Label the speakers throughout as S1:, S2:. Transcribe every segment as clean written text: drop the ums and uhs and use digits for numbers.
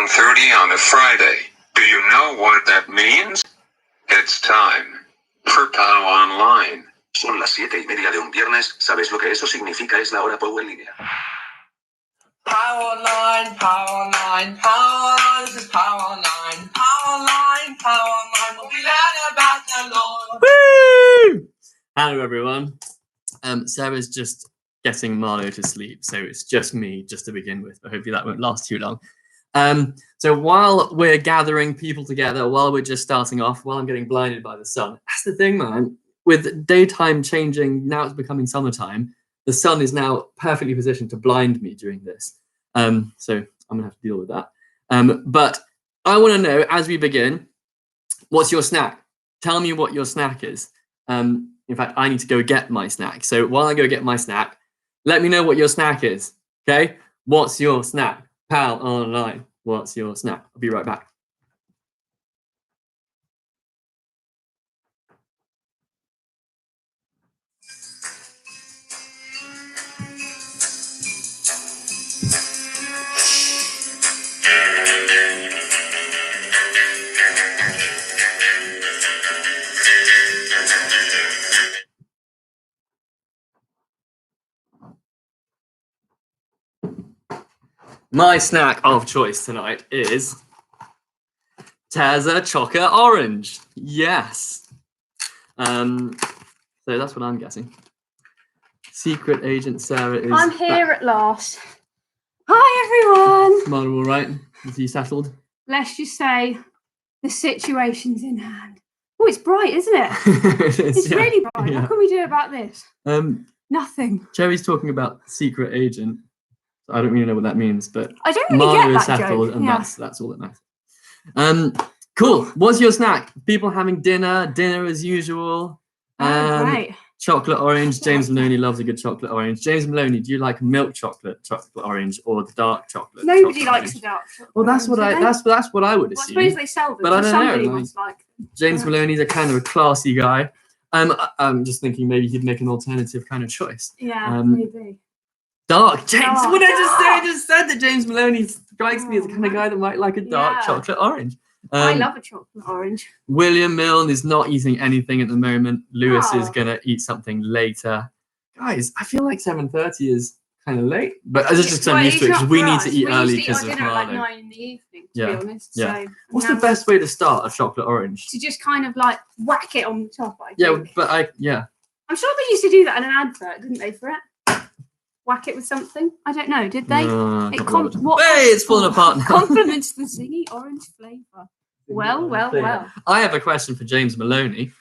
S1: 7:30 on a Friday. Do you know what that means? It's time for POW Online. Son las 7:30 de un viernes. ¿Sabes lo que eso significa? Es la hora POW en línea.
S2: POW Online, POW Online, POW Online, this is POW Online, POW Online, POW Online, we'll be learning about the Lord. Woo! Hello everyone. Sarah's just getting Marlo to sleep, so it's just me just to begin with, but hopefully that won't last too long. So while we're gathering people together, while we're just starting off, while I'm getting blinded by the sun, that's the thing, man. With daytime changing, now it's becoming summertime, the sun is now perfectly positioned to blind me during this. So I'm gonna have to deal with that. But I wanna know, as we begin, what's your snack? Tell me what your snack is. In fact, I need to go get my snack. So while I go get my snack, let me know what your snack is, okay? What's your snack? POW Online, what's your snack? I'll be right back. My snack of choice tonight is Tezza Chocolate Orange. Yes. So that's what I'm guessing. Secret Agent Sarah is
S3: I'm here back at last. Hi everyone.
S2: Mother, all right? Is he settled?
S3: Let's just say the situation's in hand. Oh, it's bright, isn't it? It's really bright. Yeah. What can we do about this? Nothing.
S2: Cherry's talking about Secret Agent. I don't really know what that means, but
S3: I don't really get that
S2: settled,
S3: joke.
S2: And that's all that matters. Cool. What's your snack? People having dinner as usual.
S3: Right.
S2: Chocolate orange. James Maloney loves a good chocolate orange. James Maloney, do you like milk chocolate orange or the dark chocolate?
S3: Nobody likes the dark chocolate.
S2: Well, that's what I would assume.
S3: I suppose they sell them,
S2: but I don't
S3: somebody
S2: know.
S3: must like them.
S2: James Maloney's a kind of a classy guy. I'm just thinking maybe he'd make an alternative kind of choice.
S3: Yeah, maybe.
S2: Dark James. What did I just say? I just said that James Maloney strikes me as the kind of guy that might like a dark chocolate orange.
S3: I love a chocolate orange.
S2: William Milne is not eating anything at the moment. Lewis is gonna eat something later. Guys, I feel like 7:30 is kind of late, but it's just because I'm used to it because we need to eat early because of
S3: dinner at
S2: Marlo.
S3: like 9 in the evening, to be honest.
S2: Yeah.
S3: So
S2: what's the best way to start a chocolate orange?
S3: To just kind of like whack it on the top. I think.
S2: Yeah, but
S3: I'm sure they used to do that in an advert, didn't they, for it? Whack it with something? I don't know. Did they?
S2: No, it's falling apart now.
S3: Compliments the zingy orange flavour. Well.
S2: I have a question for James Maloney.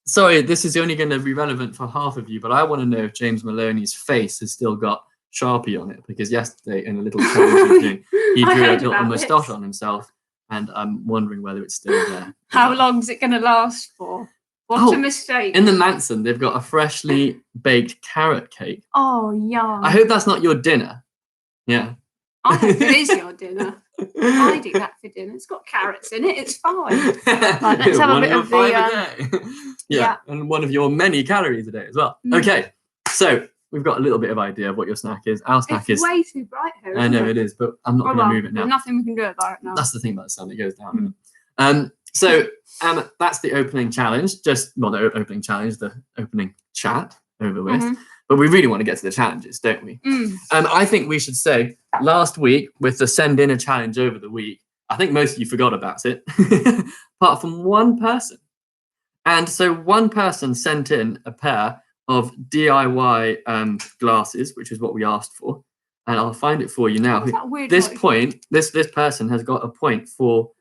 S2: Sorry, this is only going to be relevant for half of you, but I want to know if James Maloney's face has still got Sharpie on it, because yesterday in a little challenge he drew a little moustache on himself, and I'm wondering whether it's still there.
S3: How long is it going to last for? What a mistake.
S2: In the Manson, they've got a freshly baked carrot cake.
S3: Oh, yum.
S2: I hope that's not your dinner. Yeah.
S3: I hope it is your dinner. I do that for dinner. It's got carrots in it. It's fine. Right, let's have a bit of
S2: the... yeah, and one of your many calories a day as well. Okay, so we've got a little bit of idea of what your snack is. Our snack is
S3: way too bright here.
S2: I know it is, but I'm not going to move it now.
S3: There's nothing we can do about it now.
S2: That's the thing about the sun; it goes down. So that's the opening challenge. The opening challenge, the opening chat over with. But we really want to get to the challenges, don't we? I think we should say last week with the send in a challenge over the week, I think most of you forgot about it, apart from one person. And so one person sent in a pair of DIY glasses, which is what we asked for. And I'll find it for you now. This person has got a point for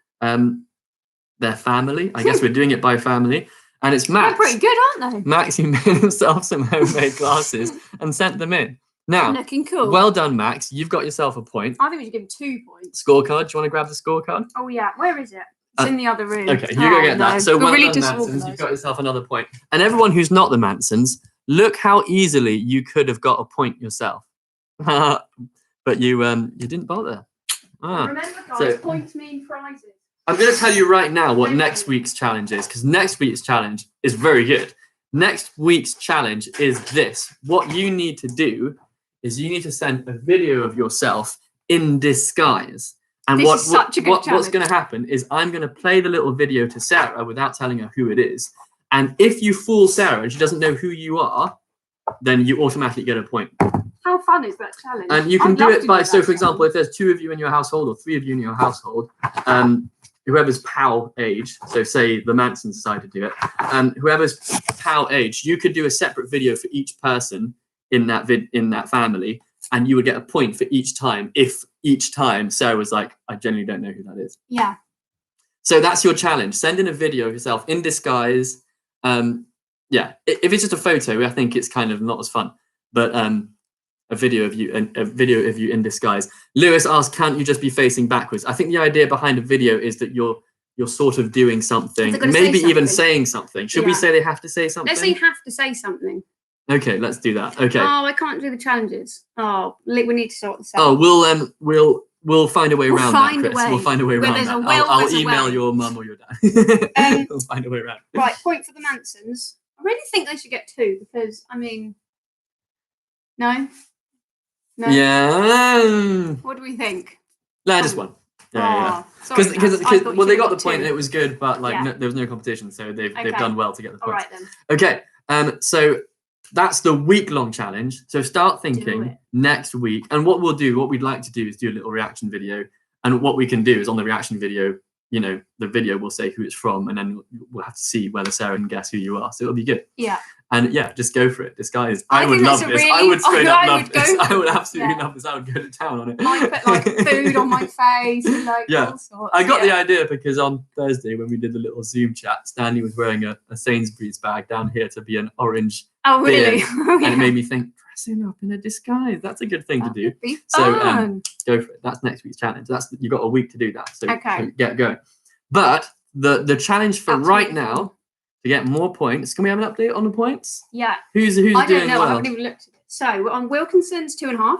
S2: their family. I guess we're doing it by family. And it's Max.
S3: They're pretty good, aren't they?
S2: Max, he made himself some homemade glasses and sent them in. Now,
S3: looking cool.
S2: Well done, Max. You've got yourself a point.
S3: I think we should give him 2 points.
S2: Scorecard. Do you want to grab the scorecard?
S3: Oh, yeah. Where is it? It's in the other room.
S2: Okay, you go get that. So well done, Mansons. You've got yourself another point. And everyone who's not the Mansons, look how easily you could have got a point yourself. But you didn't bother.
S3: Remember, guys, points mean prizes.
S2: I'm going to tell you right now what next week's challenge is, because next week's challenge is very good. Next week's challenge is this. What you need to do is you need to send a video of yourself in disguise.
S4: And
S3: This is such a good
S4: what's
S3: challenge.
S4: going to happen is I'm going to play the little video to Sarah without telling her who it is. And if you fool Sarah and she doesn't know who you are, then you automatically get a point.
S3: How fun is that challenge?
S4: And you can do it by, so for example, if there's 2 of you in your household or 3 of you in your household, whoever's POW age, so say the Mansons decide to do it, whoever's POW age, you could do a separate video for each person in that family, and you would get a point for each time if each time Sarah was like, I genuinely don't know who that is.
S3: Yeah.
S4: So that's your challenge. Send in a video of yourself in disguise. Yeah, if it's just a photo, I think it's kind of not as fun. But a video of you in disguise. Lewis asked, can't you just be facing backwards? I think the idea behind a video is that you're sort of doing something, maybe even saying something. Should we say they have to say something?
S3: Let's say you have to say something.
S4: Okay, let's do that. Okay.
S3: Oh, I can't do the challenges. Oh, we need to sort this out.
S4: Oh, we'll find a way around that, Chris. We'll find a way around that. I'll email your mum or your dad. We'll find a way around.
S3: Right, point for the Mansons. I really think they should get 2 because, I mean, no? No?
S4: Yeah.
S3: What do we think?
S4: No, just one. Yeah. Because they got the point and it was good, but like there was no competition, so they've done well to get the point.
S3: All right then.
S4: Okay. So that's the week-long challenge. So start thinking next week, and what we'd like to do is do a little reaction video, and what we can do is on the reaction video, the video will say who it's from, and then we'll have to see whether Sarah can guess who you are. So it'll be good.
S3: Yeah.
S4: And yeah, just go for it. Disguise. I would love this. I would straight up love this. I would absolutely love this. I would go to town on it.
S3: I put like food on my face and like all sorts.
S4: I got the idea because on Thursday when we did the little Zoom chat, Stanley was wearing a Sainsbury's bag down here to be an orange.
S3: Oh really?
S4: And it made me think, dressing up in a disguise. That's a good thing to do. So go for it. That's next week's challenge. You've got a week to do that. So, so get going. But the challenge for right now, to get more points, can we have an update on the points?
S3: Yeah.
S4: Who's doing well?
S3: I don't know. I haven't even looked at it. So we're on Wilkinson's 2.5.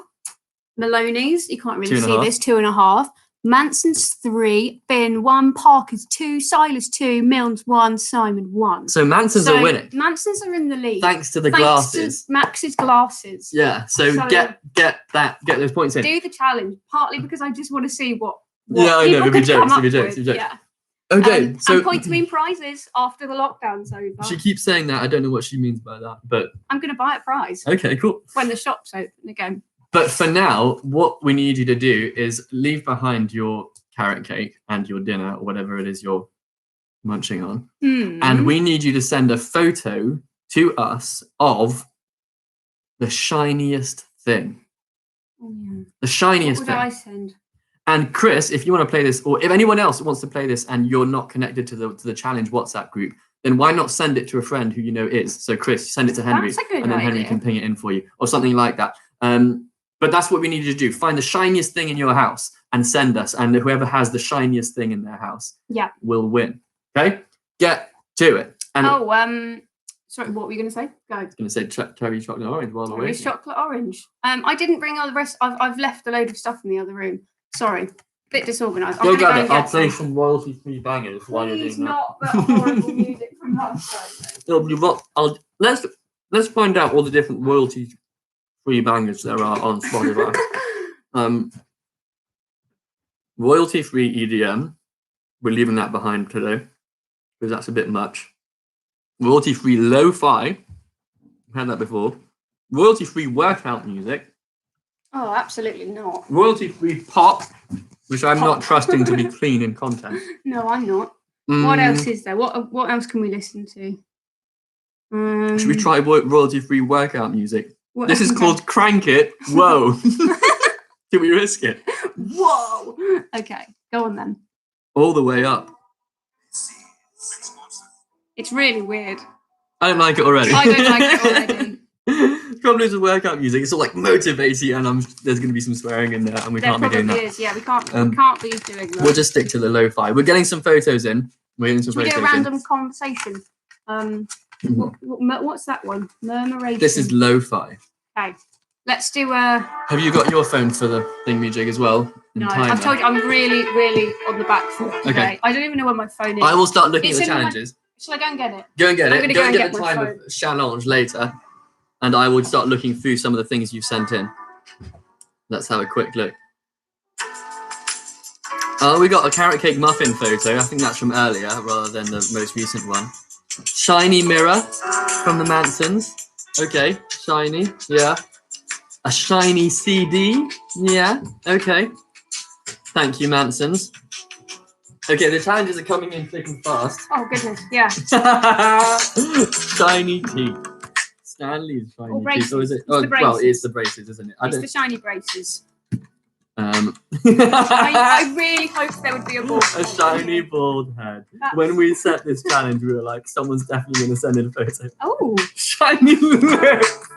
S3: Maloney's, you can't really see this, 2.5. Manson's 3, Finn 1, Parker's 2, Silas 2, Milnes 1, Simon 1.
S4: So Manson's are winning.
S3: Manson's are in the lead.
S4: Thanks to the glasses.
S3: To Max's glasses.
S4: Yeah. So get those points in.
S3: Do the challenge, partly because I just want to see what
S4: yeah, I know. It'll be jokes.
S3: Yeah.
S4: Okay, so
S3: and points mean prizes after the lockdown's over.
S4: She keeps saying that. I don't know what she means by that, but
S3: I'm going to buy a prize.
S4: Okay, cool.
S3: When the shop's open again.
S4: But for now, what we need you to do is leave behind your carrot cake and your dinner or whatever it is you're munching on, and we need you to send a photo to us of the shiniest thing.
S3: Oh, yeah.
S4: The shiniest
S3: what
S4: thing.
S3: What would I send?
S4: And Chris, if you want to play this, or if anyone else wants to play this and you're not connected to the challenge WhatsApp group, then why not send it to a friend who you know is? So Chris, send it to Henry, and then Henry can ping it in for you, or something like that. But that's what we need you to do. Find the shiniest thing in your house and send us, and whoever has the shiniest thing in their house will win. Okay? Get to it. And
S3: sorry, what were you going to say? Go.
S4: I was going to say cherry chocolate orange while we're waiting.
S3: Chocolate orange. I didn't bring all the rest. I've left a load of stuff in the other room. Sorry, a bit disorganised.
S4: Go grab it. I'll play some royalty-free bangers while you're doing that.
S3: Not the horrible music from last time.
S4: Let's find out all the different royalty-free bangers there are on Spotify. Royalty-free EDM. We're leaving that behind today because that's a bit much. Royalty-free lo-fi. I've had that before. Royalty-free workout music.
S3: Oh, absolutely not.
S4: Royalty-free pop, which I'm not trusting to be clean in content.
S3: No, I'm not. What else is there? What else can we listen to?
S4: Should we try royalty-free workout music? This is called Crank It. Whoa. Can we risk it?
S3: Whoa. Okay, go on then.
S4: All the way up.
S3: It's really weird.
S4: I don't like it already.
S3: I don't like it already.
S4: Problems with workout music. It's all like motivating, and there's going to be some swearing in there, and we can't be doing that.
S3: Is. Yeah, we can't be doing that.
S4: We'll just stick to the lo-fi. We're getting some photos in.
S3: Should we do a random conversation? What's that one? Murmuration.
S4: This is lo-fi.
S3: Okay, let's do a.
S4: Have you got your phone for the thingy-jig as well?
S3: No, I've told you I'm really, really on the back foot today. Okay. I don't even know where my phone is.
S4: I will start looking at the challenges.
S3: Shall I go and get it?
S4: Go and get it. Go and get the time
S3: phone.
S4: of challenge later. And I would start looking through some of the things you've sent in. Let's have a quick look. Oh, we got a carrot cake muffin photo. I think that's from earlier rather than the most recent one. Shiny mirror from the Mansons. Okay, shiny, yeah. A shiny CD, yeah, okay. Thank you, Mansons. Okay, the challenges are coming in thick and fast.
S3: Oh, goodness, yeah.
S4: Shiny teeth. Stanley's shiny teeth. Or is it?
S3: It's the braces.
S4: Well, it's the braces, isn't it?
S3: It's the shiny braces.
S4: I
S3: really hoped there would be a bald head.
S4: A shiny bald head. When we set this challenge, we were like, someone's definitely going to send in a photo.
S3: Oh.
S4: Shiny lips.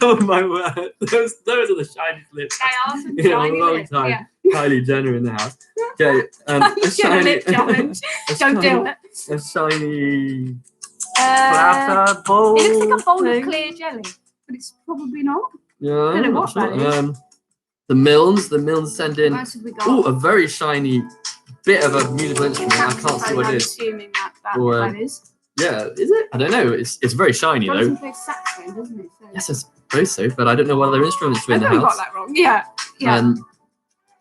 S4: Oh my word. Those are the shiniest lips.
S3: They are some
S4: in a
S3: shiny
S4: long
S3: lips.
S4: time.
S3: Yeah.
S4: Kylie Jenner in the house. Okay. A
S3: shiny lip challenge. Don't do it.
S4: A shiny platter bowl.
S3: It looks like a bowl of clear jelly, but it's probably not.
S4: Yeah.
S3: I don't know what that is.
S4: The Milnes send in.
S3: What else have we got?
S4: Oh, a very shiny bit of a musical instrument. I can't see what it is.
S3: I'm assuming that is.
S4: Yeah, is it? I don't know. It's very shiny though.
S3: Johnson plays saxophone, doesn't it? So.
S4: Yes, I suppose so, but I don't know what other instruments are in the house.
S3: I got that wrong. Yeah.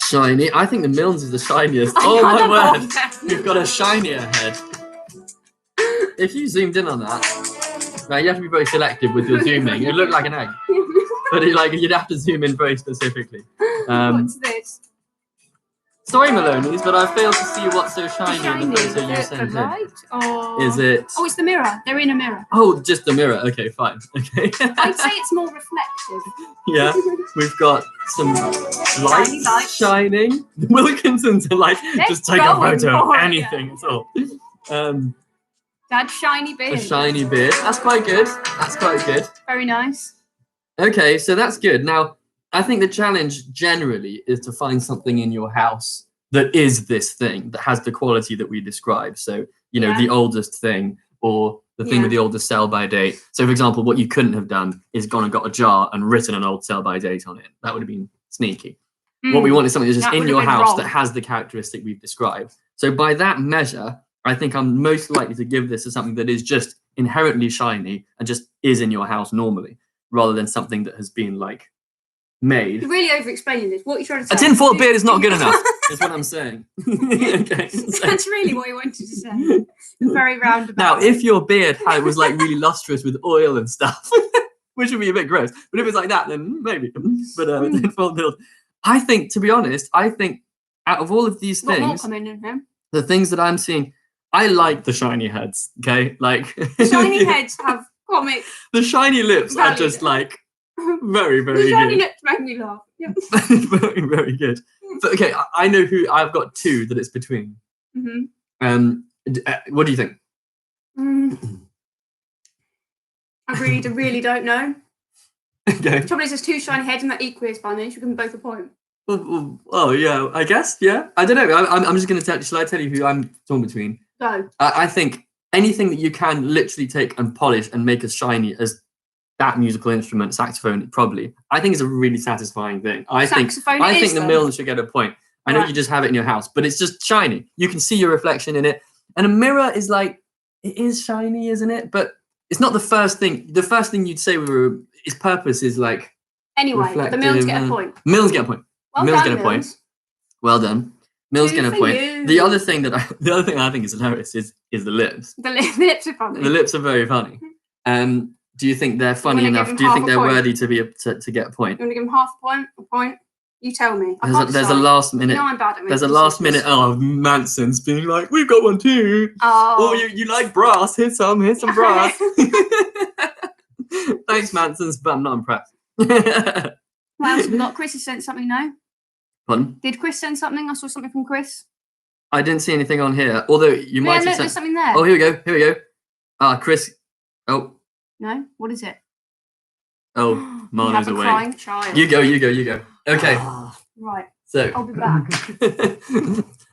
S4: Shiny. I think the Milnes is the shiniest. Oh my word! You've got a shinier head. If you zoomed in on that, now you have to be very selective with your zooming. It looked like an egg, but you'd have to zoom in very specifically.
S3: What's this?
S4: Sorry, Maloney's, but I failed to see what's so shiny in the photo you sent in. Is it?
S3: Oh, it's the mirror. They're in a mirror.
S4: Oh, just the mirror. Okay, fine. Okay.
S3: I'd say it's more reflective.
S4: Yeah, we've got some lights shining. The Wilkinsons are like, just take a photo of anything at all.
S3: Dad's shiny beard.
S4: A shiny beard. That's quite good. That's quite good.
S3: Very nice.
S4: Okay, so that's good. Now, I think the challenge generally is to find something in your house that is this thing, that has the quality that we described. So, the oldest thing or the thing with the oldest sell-by date. So, for example, what you couldn't have done is gone and got a jar and written an old sell-by date on it. That would have been sneaky. What we want is something that's just in your house that has the characteristic we've described. So by that measure, I think I'm most likely to give this to something that is just inherently shiny and just is in your house normally, rather than something that has been made.
S3: You're really over-explaining this. What are you trying to say?
S4: A tinfoil beard is not good enough, is what I'm saying. Okay, so.
S3: That's really what you wanted to say. Very roundabout.
S4: Now, if your beard was really lustrous with oil and stuff, which would be a bit gross, but if it's like that, then maybe. But tinfoil beard. I think, to be honest, out of all of these things, the things that I'm seeing, I like the shiny heads, okay?
S3: The shiny heads have comic.
S4: The shiny lips are just very, very good. The
S3: shiny lips make me laugh. Yeah.
S4: Very, very good. But okay, I know who I've got two that it's between. What do you think?
S3: I really don't know.
S4: Okay.
S3: The trouble is, there's two shiny heads and they're equally as funny. Should we give them both a point?
S4: Oh yeah, I guess, yeah. I don't know. I'm just going to tell. Shall I tell you who I'm torn between?
S3: Go.
S4: I think anything that you can literally take and polish and make as shiny as that musical instrument, saxophone, probably, I think is a really satisfying thing. I think the Milnes should get a point. I know you just have it in your house, but it's just shiny. You can see your reflection in it. And a mirror is it is shiny, isn't it? But it's not the first thing. The first thing you'd say its purpose is
S3: Anyway, the Milnes get a point.
S4: Milnes get a point.
S3: Well
S4: Milnes
S3: done,
S4: get a point. Well done. Milnes get a point.
S3: You.
S4: The other thing I think is hilarious is the lips.
S3: The lips are funny.
S4: The lips are very funny. Do you think they're funny enough? Do you think they're worthy to get a point?
S3: You want to give them half a point? You tell me.
S4: There's a last minute.
S3: You know I'm bad at
S4: There's a last minute of Manson's being like, we've got one too.
S3: Oh,
S4: you like brass? Here's some brass. Thanks, Manson's, but I'm not impressed.
S3: What else have we got? Chris has sent something now.
S4: Pardon?
S3: Did Chris send something? I saw something from Chris.
S4: I didn't see anything on here. Although you might have sent.
S3: There's something there.
S4: Oh, here we go. Chris. Oh.
S3: No, what is it?
S4: Oh, Marlo's away.
S3: Crying child.
S4: You go. Okay.
S3: Right.
S4: So
S3: I'll be back.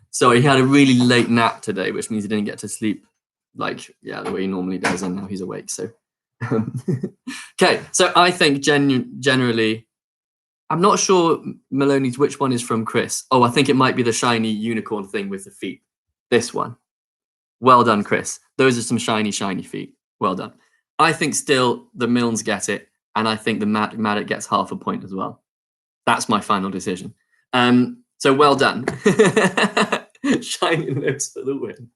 S4: Sorry, he had a really late nap today, which means he didn't get to sleep the way he normally does, and now he's awake. So, okay. So I think generally, I'm not sure, Maloney's, which one is from Chris. Oh, I think it might be the shiny unicorn thing with the feet. This one. Well done, Chris. Those are some shiny feet. Well done. I think still the Milnes get it, and I think the Maddock gets half a point as well. That's my final decision. So well done. Shiny lips for the win.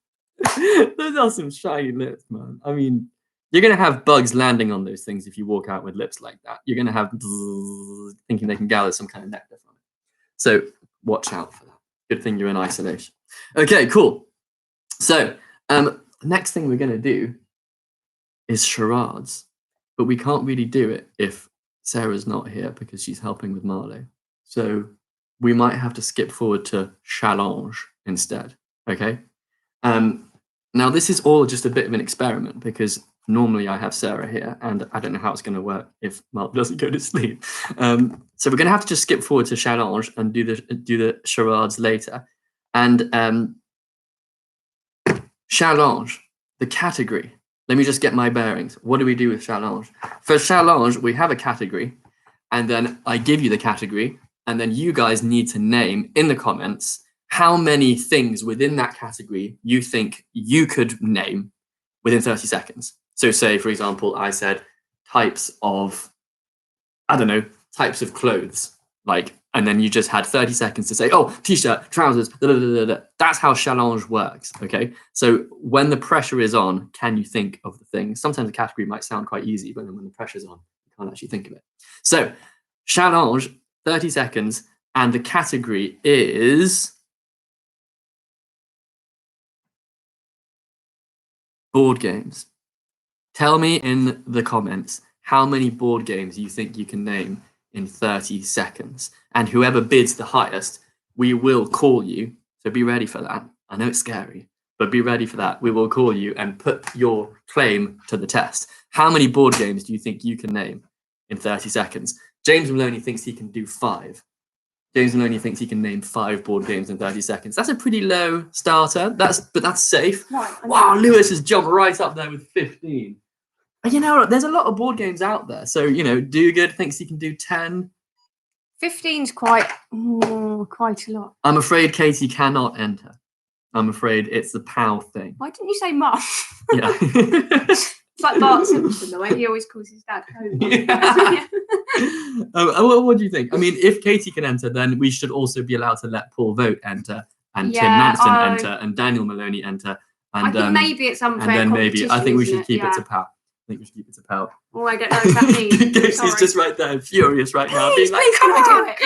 S4: Those are some shiny lips, man. I mean, you're going to have bugs landing on those things if you walk out with lips like that. You're going to have thinking they can gather some kind of nectar from it. So watch out for that. Good thing you're in isolation. Okay, cool. So next thing we're going to do is charades. But we can't really do it if Sarah's not here because she's helping with Marlo. So we might have to skip forward to challenge instead, okay? Now, this is all just a bit of an experiment because normally I have Sarah here and I don't know how it's going to work if Marlo doesn't go to sleep. So we're going to have to just skip forward to challenge and do the charades later. And challenge, the category. Let me just get my bearings. What do we do with challenge? For challenge, we have a category, and then I give you the category, and then you guys need to name in the comments how many things within that category you think you could name within 30 seconds. So say, for example, I said types of, I don't know, types of clothes, like, and then you just had 30 seconds to say, oh, t-shirt, trousers, da, da, da, da. That's how challenge works, okay? So when the pressure is on, can you think of the things? Sometimes the category might sound quite easy, but then when the pressure's on, you can't actually think of it. So challenge, 30 seconds, and the category is board games. Tell me in the comments how many board games you think you can name in 30 seconds. And whoever bids the highest, we will call you. So be ready for that. I know it's scary, but be ready for that. We will call you and put your claim to the test. How many board games do you think you can name in 30 seconds? James Maloney thinks he can do 5. James Maloney thinks he can name 5 board games in 30 seconds. That's a pretty low starter. But that's safe.
S3: Right,
S4: wow, Lewis has jumped right up there with 15. And you know, there's a lot of board games out there. So, you know, Do Good thinks he can do 10.
S3: 15's quite a lot.
S4: I'm afraid Katie cannot enter. I'm afraid it's the POW thing.
S3: Why didn't you say Mum?
S4: Yeah.
S3: It's like Bart Simpson, the way he always calls his dad home.
S4: Yeah. What do you think? I mean, if Katie can enter, then we should also be allowed to let Paul Vogt enter, and Tim Manson enter, and Daniel Maloney enter. And,
S3: I think maybe it's unfair.
S4: And then maybe I think we should keep it to POW. I think we should keep it to POW.
S3: Oh, I don't know what that means.
S4: He's just right there, furious right now, being like,
S3: "Can I do it?"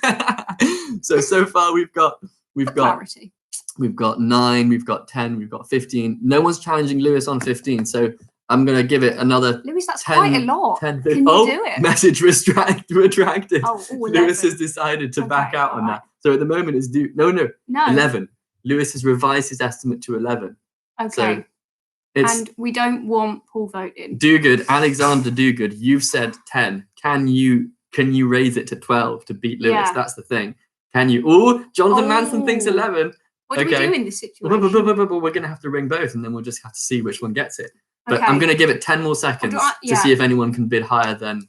S4: Yeah. So far we've got
S3: clarity.
S4: We've got 9, we've got 10, we've got 15. No one's challenging Lewis on 15, so I'm going to give it another
S3: Lewis, that's
S4: 10,
S3: quite a lot.
S4: 10,
S3: Can you do it?
S4: Message retracted.
S3: Oh,
S4: Lewis has decided to back out on that. So at the moment it's no, 11. Lewis has revised his estimate to 11.
S3: Okay.
S4: So
S3: and we don't want Paul voting.
S4: Do Good, Alexander Do Good, you've said 10. Can you raise it to 12 to beat Lewis? Yeah. That's the thing. Can you? Oh, Jonathan Manson thinks 11.
S3: What do we do in this situation?
S4: We're going to have to ring both, and then we'll just have to see which one gets it. But I'm going to give it 10 more seconds to see if anyone can bid higher than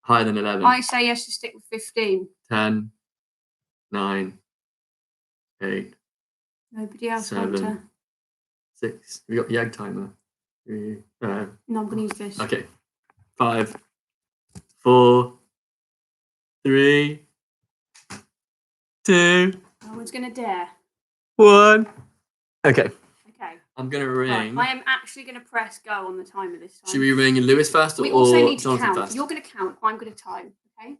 S4: 11.
S3: I say yes to stick with 15.
S4: 10, 9, 8.
S3: Nobody else
S4: 7, 6. We got the egg timer.
S3: No, I'm going to use this.
S4: Okay. 5, 4, 3, 2.
S3: No one's going to dare.
S4: 1. Okay.
S3: Okay.
S4: I'm going to ring.
S3: Right, I am actually going to press go on the timer this time.
S4: Should we ring Lewis first or
S3: we also need to
S4: Jonathan
S3: count.
S4: first?
S3: You're going to count. I'm going to time. Okay.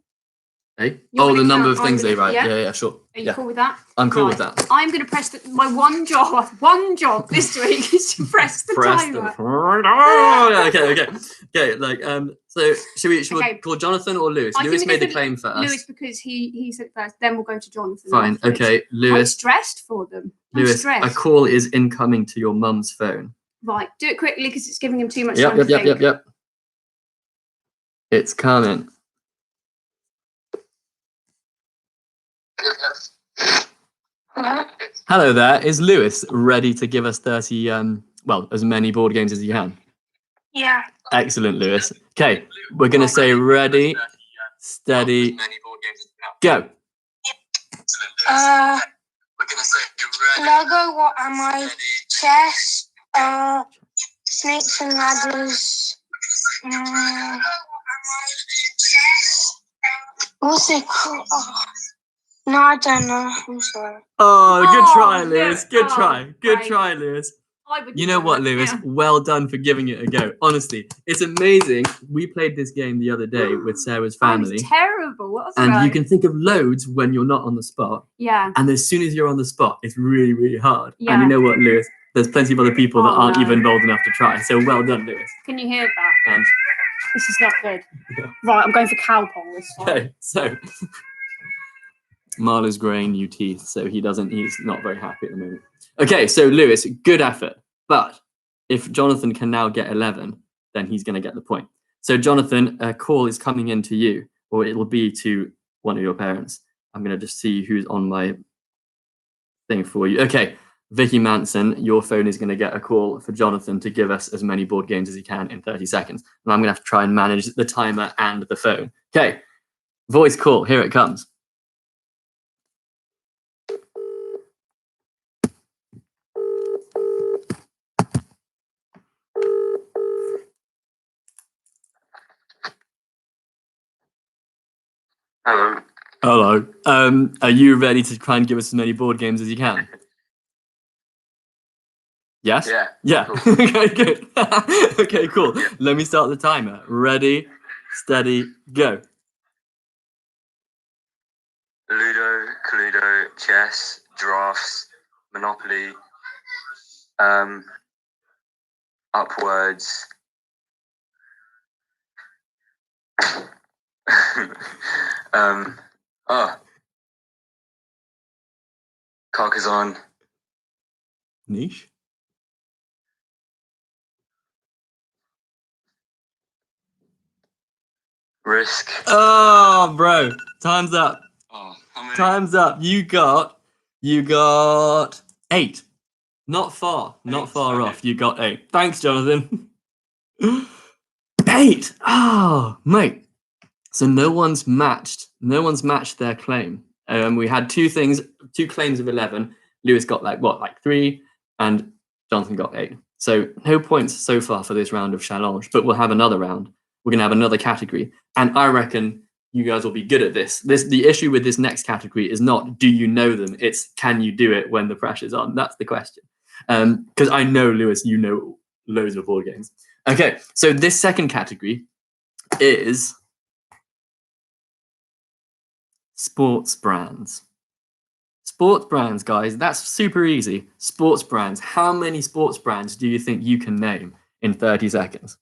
S4: Hey? The number of things they write. Yeah, sure.
S3: Are you cool with that?
S4: I'm cool with that.
S3: I'm going to press my one job this week is to press the timer.
S4: Okay. Like, so should we call Jonathan or Lewis? Lewis made the claim first.
S3: Lewis, because he said it first. Then we'll go to Jonathan.
S4: Fine. Okay, Lewis.
S3: I'm stressed for them.
S4: Lewis, a call is incoming to your mum's phone.
S3: Right. Do it quickly because it's giving him too much time to think.
S4: Yep. It's coming. Hello there. Is Lewis ready to give us 30, as many board games as you can?
S5: Yeah.
S4: Excellent, Lewis. Okay, we're going to say ready, steady, go.
S5: Lego, what am I? Chess, snakes and ladders. What's it called? No, I don't know. I'm sorry.
S4: Oh, good try,
S3: Oh,
S4: Lewis.
S3: look.
S4: Good
S3: Oh,
S4: try. Good
S3: great.
S4: try, Lewis.
S3: I would
S4: You know what,
S3: do it,
S4: Lewis?
S3: yeah.
S4: Well done for giving it a go. Honestly, it's amazing. We played this game the other day with Sarah's
S3: I
S4: family.
S3: was terrible. What was
S4: And
S3: about?
S4: you can think of loads when you're not on the spot.
S3: Yeah.
S4: And as soon as you're on the spot, it's really, really hard.
S3: Yeah.
S4: And you know what, Lewis? There's plenty of other people that
S3: Oh,
S4: aren't
S3: no.
S4: even bold enough to try. So well done, Lewis.
S3: Can you hear that?
S4: And
S3: This is not good. Right, I'm going for cowpole this time.
S4: okay, so Marlo's growing new teeth, so he's not very happy at the moment. Okay, so Lewis, good effort. But if Jonathan can now get 11, then he's going to get the point. So Jonathan, a call is coming in to you, or it will be to one of your parents. I'm going to just see who's on my thing for you. Okay, Vicky Manson, your phone is going to get a call for Jonathan to give us as many board games as he can in 30 seconds. And I'm going to have to try and manage the timer and the phone. Okay, voice call, here it comes.
S1: Hello.
S4: Hello. Are you ready to try and give us as many board games as you can? Yes?
S1: Yeah.
S4: Cool. Okay, good. Okay, cool.
S1: Yeah.
S4: Let me start the timer. Ready, steady, go.
S6: Ludo, Cluedo, chess, drafts, Monopoly, upwards, Carcassonne,
S4: Niche.
S6: Risk.
S4: Oh, bro. Time's up.
S6: Oh, how many?
S4: Time's up. You got 8. Not far. Not far
S6: okay.
S4: off. You got 8. Thanks, Jonathan. 8. Oh, mate. So no one's matched their claim. We had two claims of 11. Lewis got like 3, and Jonathan got 8. So no points so far for this round of challenge, but we'll have another round. We're gonna have another category, and I reckon you guys will be good at this. The issue with this next category is not do you know them, it's can you do it when the pressure's on. That's the question. Because I know, Lewis, you know loads of board games. Okay, so this second category is sports brands. Sports brands, guys, that's super easy. Sports brands. How many sports brands do you think you can name in 30 seconds?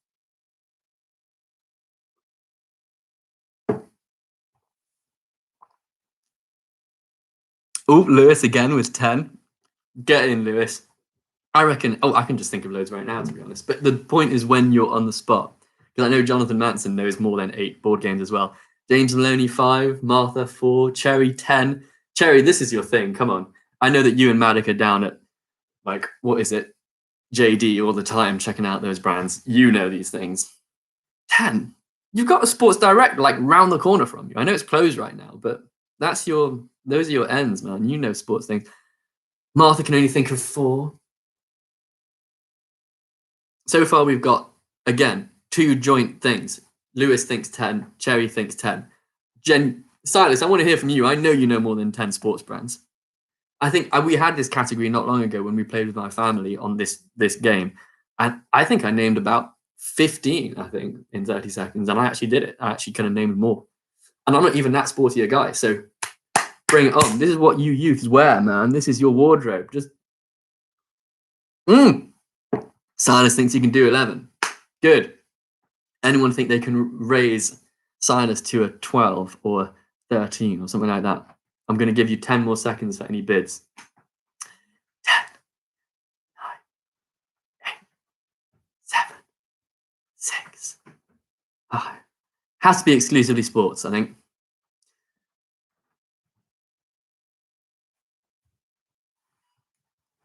S4: Oh, Lewis again with 10. Get in, Lewis. I reckon, I can just think of loads right now, to be honest. But the point is when you're on the spot. Because I know Jonathan Manson knows more than 8 board games as well. James Maloney, 5. Martha, 4. Cherry, 10. Cherry, this is your thing. Come on. I know that you and Maddie are down at, like, what is it? JD all the time, checking out those brands. You know these things. 10. You've got a Sports Direct, like, round the corner from you. I know it's closed right now, but those are your ends, man. You know sports things. Martha can only think of 4. So far, we've got, again, 2 joint things. Lewis thinks 10. Cherry thinks 10. Silas, I want to hear from you. I know you know more than 10 sports brands. I think we had this category not long ago when we played with my family on this game. And I think I named about 15, I think, in 30 seconds. And I actually did it. I actually could have named more. And I'm not even that sporty a guy. So bring it on. This is what you youths wear, man. This is your wardrobe. Just. Silas thinks he can do 11. Good. Anyone think they can raise Silas to a 12 or 13 or something like that? I'm going to give you 10 more seconds for any bids. 10, 9, 8, 7, 6, 5. Has to be exclusively sports, I think.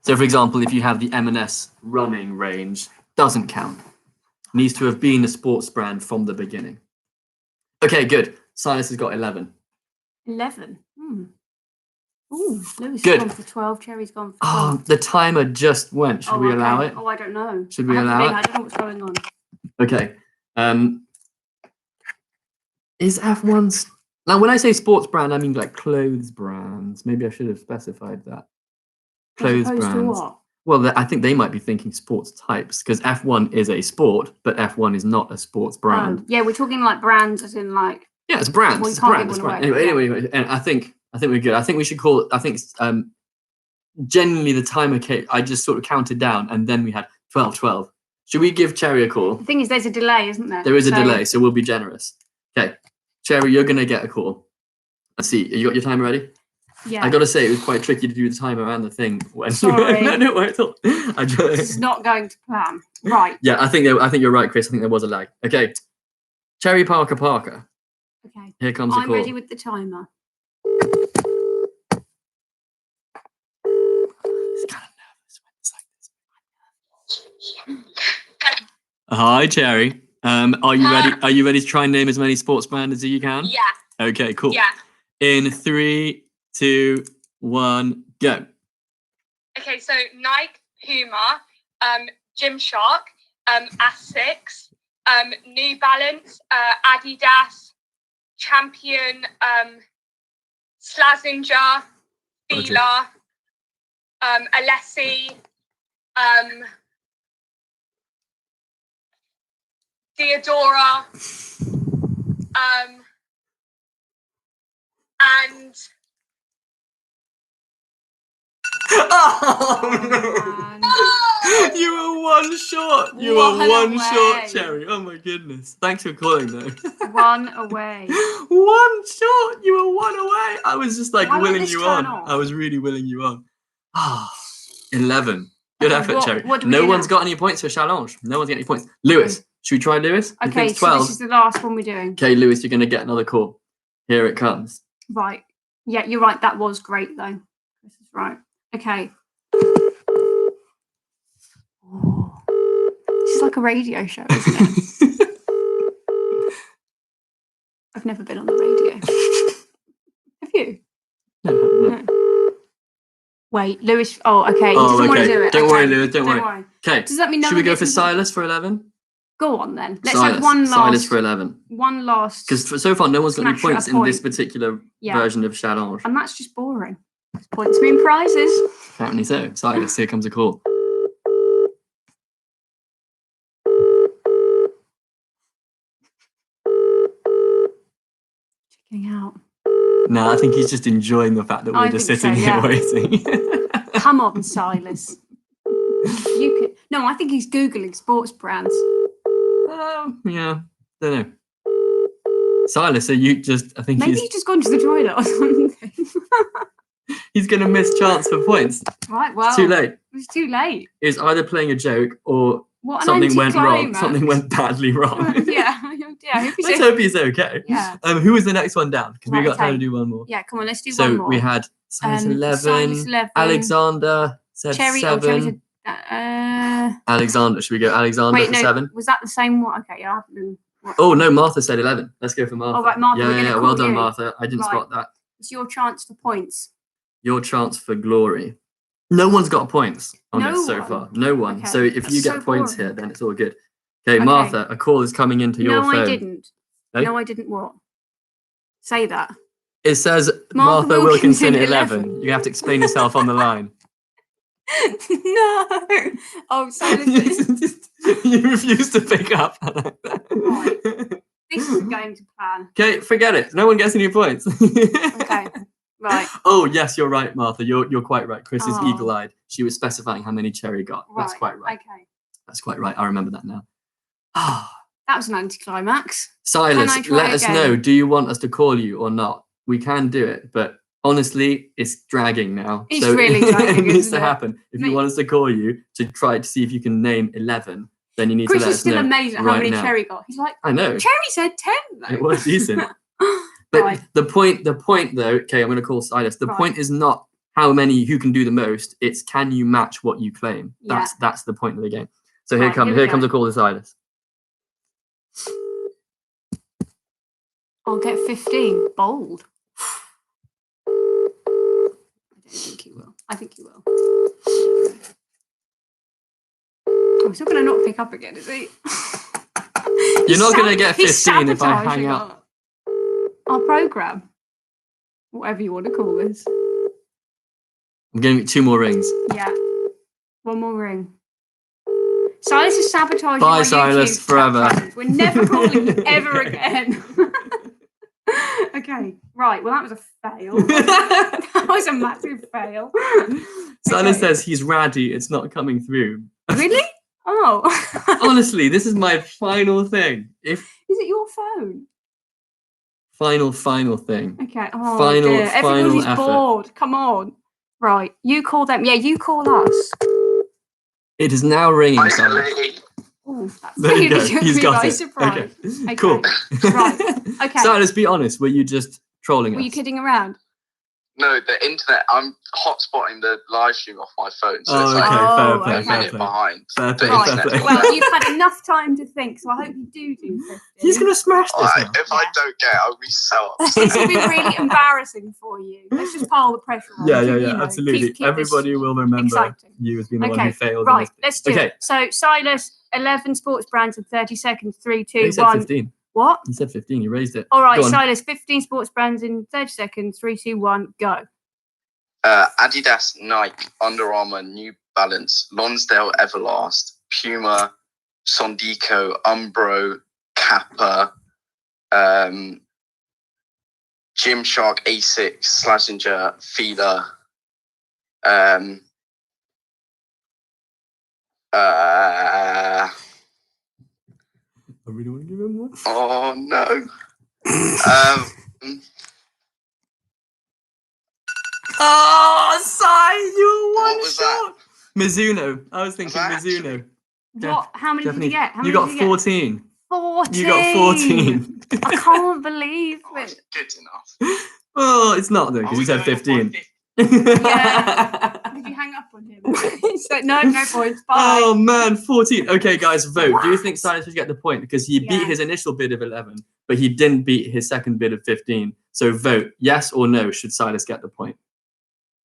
S4: So, for example, if you have the M&S running range, doesn't count. Needs to have been a sports brand from the beginning. Okay, good. Silas has got 11.
S3: 11. Ooh, Lewis
S4: Good.
S3: has gone for 12. Cherry's gone for 12.
S4: Oh, the timer just went. Should we allow it?
S3: Oh, I don't know.
S4: Should we allow it?
S3: I don't know what's going on.
S4: Okay. Is F1 Now, when I say sports brand, I mean like clothes brands. Maybe I should have specified that. Clothes
S3: As opposed to
S4: brands.
S3: what?
S4: Well, I think they might be thinking sports types because F1 is a sport, but F1 is not a sports brand.
S3: Yeah, we're talking like brands, as in like.
S4: Yeah, it's brands.
S3: Well,
S4: It's brand. It's brand. Anyway, and I think we're good. I think we should call it. I think genuinely the timer came. I just sort of counted down, and then we had 12. Should we give Cherry a call?
S3: The thing is, there's a delay, isn't there?
S4: There is a delay, so we'll be generous. Okay, Cherry, you're gonna get a call. Let's see. You got your timer ready?
S3: Yeah.
S4: I gotta say, it was quite tricky to do the timer and the thing when.
S3: Sorry.
S4: No, worry at all.
S3: This is not going to plan. Right.
S4: Yeah, I think you're right, Chris. I think there was a lag. Okay, Cherry Parker.
S3: Okay.
S4: Here comes the call.
S3: I'm ready with the timer.
S4: It's kind of nervous when it's like this. Hi, Cherry. Are you ready? Are you ready to try and name as many sports brands as you can?
S5: Yeah.
S4: Okay, cool.
S5: Yeah.
S4: In 3, 2, 1, go.
S5: Okay, so Nike, Puma, Gymshark, Asics, New Balance, Adidas, Champion, Slazenger, Fila, Alessi, Theodora, and
S4: Oh no! You were one short. You were one short, Cherry. Oh my goodness! Thanks for calling, though.
S3: One away.
S4: One short. You were one away. I was just like
S3: Why would
S4: willing
S3: this
S4: you
S3: turn
S4: on.
S3: off?
S4: I was really willing you on. 11. Good effort, Cherry.
S3: What do we
S4: No
S3: do
S4: one's
S3: now?
S4: got any points for challenge. No one's got any points. Lewis, should we try Lewis? He
S3: Okay,
S4: thinks
S3: so
S4: 12.
S3: this is the last one we're doing.
S4: Okay, Lewis, you're gonna get another call. Here it comes.
S3: Right. Yeah, you're right. That was great, though. This is right. Okay. Oh. This is like a radio show, isn't it? I've never been on the radio. Have you?
S4: No.
S3: Wait, Lewis. Oh, okay. He
S4: Oh,
S3: doesn't want to
S4: okay.
S3: do it.
S4: Don't
S3: Okay.
S4: worry, Lewis. Don't worry. Okay.
S3: Does that mean no
S4: Should we
S3: one
S4: go
S3: gets
S4: for
S3: into-
S4: Silas for 11?
S3: Go on then. Let's
S4: Silas.
S3: have one last.
S4: Silas for 11.
S3: One last.
S4: Because so far, no one's got any
S3: Smash at a
S4: points in this
S3: point.
S4: particular
S3: Yeah.
S4: version of challenge.
S3: And that's just boring. Points mean prizes.
S4: Apparently so. Silas, here comes a call.
S3: Checking out.
S4: No, I think he's just enjoying the fact that we're
S3: I
S4: just
S3: think
S4: sitting
S3: so,
S4: here
S3: yeah.
S4: waiting.
S3: Come on, Silas. You could. No, I think he's googling sports brands.
S4: Yeah, don't know. Silas, are you just? I think
S3: Maybe he's just gone to the toilet or something.
S4: he's going to miss chance for points.
S3: Right. Well,
S4: It's too late.
S3: It's too late.
S4: It's either playing a joke or
S3: What an
S4: something went wrong.
S3: anticlimax.
S4: Something went badly wrong.
S3: Yeah. Yeah. I hope he's
S4: Let's hope he's okay.
S3: Yeah.
S4: Who was the next one down? Because we
S3: Right,
S4: got time
S3: okay.
S4: to do one more.
S3: Yeah. Come on. Let's do
S4: So
S3: one more.
S4: we had Silas 11,
S3: Silas 11.
S4: Alexander said
S3: Cherry.
S4: 7.
S3: Oh, Cherry said.
S4: Alexander, should we go Alexander
S3: Wait,
S4: for
S3: no.
S4: 7?
S3: Was that the same one? Okay. Yeah. I haven't been.
S4: Oh no, Martha said 11. Let's go for Martha.
S3: Oh, right, Martha, we're
S4: Yeah,
S3: gonna
S4: yeah.
S3: call
S4: Well done,
S3: you.
S4: Martha. I didn't
S3: Right.
S4: spot that.
S3: It's your chance for points.
S4: Your chance for glory. No one's got points on
S3: No
S4: this so
S3: one?
S4: far. No one.
S3: Okay.
S4: So if
S3: That's
S4: you
S3: so
S4: get points
S3: boring.
S4: here, then it's all good. Okay,
S3: Okay.
S4: Martha, a call is coming into your
S3: No,
S4: phone.
S3: I didn't.
S4: No?
S3: No, I didn't. What? Say that.
S4: It says
S3: Martha
S4: Martha Wilkinson,
S3: Wilkinson,
S4: 11. You have to explain yourself on the line.
S3: No. Oh, Silas.
S4: You refuse to pick up.
S3: Right. This is going to plan.
S4: Okay, forget it. No one gets any points.
S3: Okay. Right.
S4: Oh yes, you're right, Martha. You're quite right. Chris is
S3: Oh.
S4: eagle-eyed. She was specifying how many Cherry got. That's quite right.
S3: Okay.
S4: That's quite right. I remember that now. Ah,
S3: That was an anticlimax.
S4: Silas,
S3: Can I try
S4: let us
S3: again?
S4: know. Do you want us to call you or not? We can do it, but honestly, it's dragging now.
S3: It's really dragging,
S4: it needs
S3: isn't
S4: to
S3: it?
S4: happen. If you
S3: Mate.
S4: want us to call you to try to see if you can name 11, then you need
S3: Chris
S4: to let
S3: is
S4: us
S3: still
S4: know
S3: amazed at how
S4: right
S3: many
S4: now.
S3: Cherry got. He's like,
S4: I know.
S3: Cherry said 10 though.
S4: It was decent. But
S3: Right.
S4: the point though, okay, I'm going to call Silas. The
S3: Right.
S4: point is not who can do the most. It's can you match what you claim.
S3: Yeah.
S4: That's the point of the game. So here
S3: Right,
S4: comes
S3: here we
S4: comes
S3: go.
S4: a call to Silas.
S3: I'll get 15. Bold. I don't think he will. I think he will. I'm still going to not pick up again, is he?
S4: You're not going to get
S3: He's
S4: 15 if I hang
S3: sabotaging
S4: up.
S3: us. Oh, our program. Whatever you want to call this.
S4: I'm giving it 2 more rings.
S3: Yeah. 1 more ring. Silas is sabotaging
S4: Bye,
S3: my
S4: Silas,
S3: YouTube
S4: forever.
S3: channels. We're never calling you ever again. Okay, right. Well, that was a fail. That was a massive fail.
S4: Silas says he's ratty. It's not coming through.
S3: Really? Oh.
S4: Honestly, this is my final thing. Is
S3: it your phone?
S4: Final thing.
S3: Okay. Oh,
S4: final,
S3: dear. Everybody's
S4: effort.
S3: bored. Come on. Right. You call them. Yeah, you call us.
S4: It is now ringing.
S3: Ooh, that's
S4: there you go.
S3: really
S4: He's got it.
S3: Surprised.
S4: Okay. Cool.
S3: Right. Okay.
S4: Silas, be honest. Were you just trolling us?
S3: Were you kidding around?
S6: No, the internet. I'm hotspotting the live stream off my phone, so it's
S4: okay.
S6: like
S4: Fair
S6: a minute behind.
S4: Fair play.
S3: Well, you've had enough time to think, so I hope you do 50.
S4: He's gonna smash this.
S6: If I don't get it, I'll be so upset.
S3: This will be really embarrassing for you. Let's just pile the pressure on.
S4: Yeah, absolutely.
S3: Keep
S4: Everybody will remember
S3: exciting.
S4: you as being the one who failed.
S3: Right, let's do it. So, Silas, 11 sports brands in 30 seconds. 3, 2, 1.
S4: You said 15.
S3: What?
S4: You said 15. You raised it.
S3: All right, Silas, 15 sports brands in 30 seconds. 3, 2, 1, go.
S6: Adidas, Nike, Under Armour, New Balance, Lonsdale Everlast, Puma, Sondico, Umbro, Kappa, Gymshark, Asics, Slazenger, Fila,
S4: I really want to give him one.
S6: oh no.
S4: Oh, Sai, you won.
S6: What was that?
S4: Mizuno. I was thinking Mizuno.
S3: What? How many did you get?
S4: You got 14.
S3: 14.
S4: You got 14.
S3: I can't believe it.
S6: Good enough.
S4: Well, it's not though, because you said 15.
S3: Yeah. Did you hang up on him? He's like, no points. Bye.
S4: Oh man, 14. Okay, guys, vote. What? Do you think Silas should get the point? Because he beat his initial bid of 11, but he didn't beat his second bid of 15. So vote, yes or no, should Silas get the point?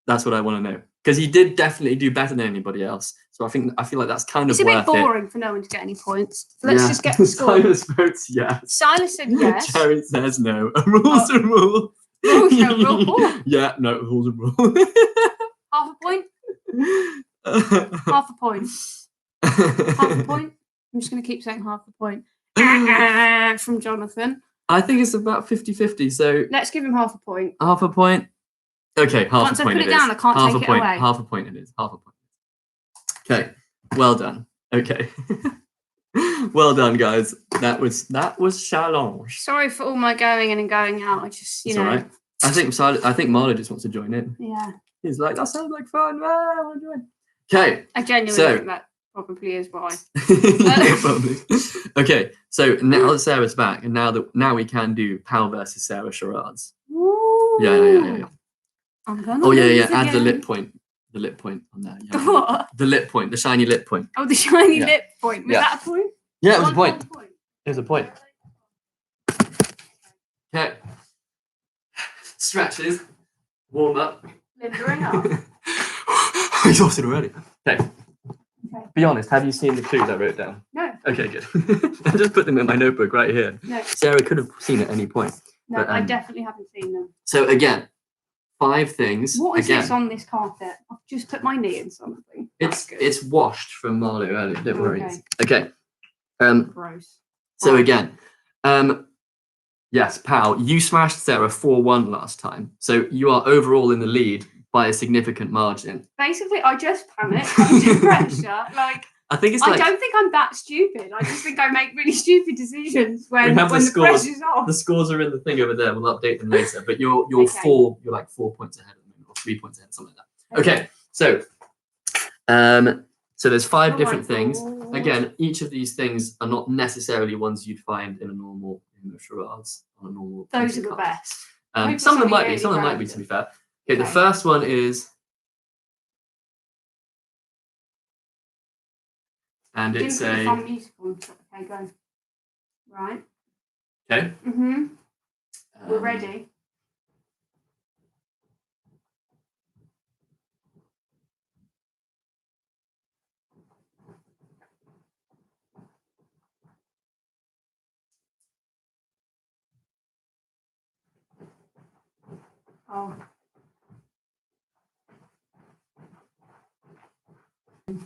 S4: That's what I want to know. Because he did definitely do better than anybody else. So I feel like that's kind of worth it.
S3: It's a bit boring for no one to get any points. So let's just get the score.
S4: Silas votes yes.
S3: Silas said yes.
S4: Jerry says no. A rule's a rule.
S3: Rules no rule.
S4: Yeah, no, rule's a rule.
S3: Half a point? Half a point. Half a point? I'm just going to keep saying half a point. From Jonathan.
S4: I think it's about 50-50, so...
S3: Let's give him half a point.
S4: Half a point? Okay, half
S3: Once
S4: a point
S3: I put it down, I can't take it away.
S4: Half a point it is. Half a point. Okay, well done. Okay. Well done, guys. That was challenge.
S3: Sorry for all my going in and going out. I just, you know...
S4: All right. I think Marlo just wants to join in.
S3: Yeah.
S4: He's like, that sounds like fun. I want to join. Okay.
S3: I genuinely think that probably is why.
S4: Yeah, probably. Okay, so now that Sarah's back, and now we can do POW versus Sarah charades.
S3: Ooh.
S4: Yeah.
S3: I'm gonna
S4: Add the lip point. The lip point on that. Yeah.
S3: What?
S4: The lip point, the shiny lip point.
S3: Oh, the shiny lip point. Was that a point?
S4: Yeah, it was a point. It was a point. Okay. Stretches. Warm up.
S3: Limbering up.
S4: Exhausted already. Okay. Be honest, have you seen the clues I wrote down?
S3: No.
S4: Okay, good. I just put them in my notebook right here.
S3: No.
S4: Sarah could have seen at any point.
S3: No,
S4: but,
S3: I definitely haven't seen them.
S4: So again, 5 things.
S3: What is this on this carpet? I've just put my knee in something.
S4: It's washed from Marlo earlier. Don't worry. Okay.
S3: Gross.
S4: So again, yes, POW, you smashed Sarah 4-1 last time. So you are overall in the lead by a significant margin.
S3: Basically, I just panicked under pressure. Like,
S4: I think it's
S3: I don't think I'm that stupid. I just think I make really stupid decisions when the pressure's off.
S4: The scores are in the thing over there. We'll update them later. But you're like 4 points ahead of them, or 3 points ahead, something like that. Okay, so there's 5 different things. Again, each of these things are not necessarily ones you'd find in a normal charades on a normal.
S3: Those are the best.
S4: Some of them might be. Some of them might be, to be fair. Okay, the first one is, and it's a.
S3: Okay, go. Right.
S4: Okay.
S3: We're ready. Oh.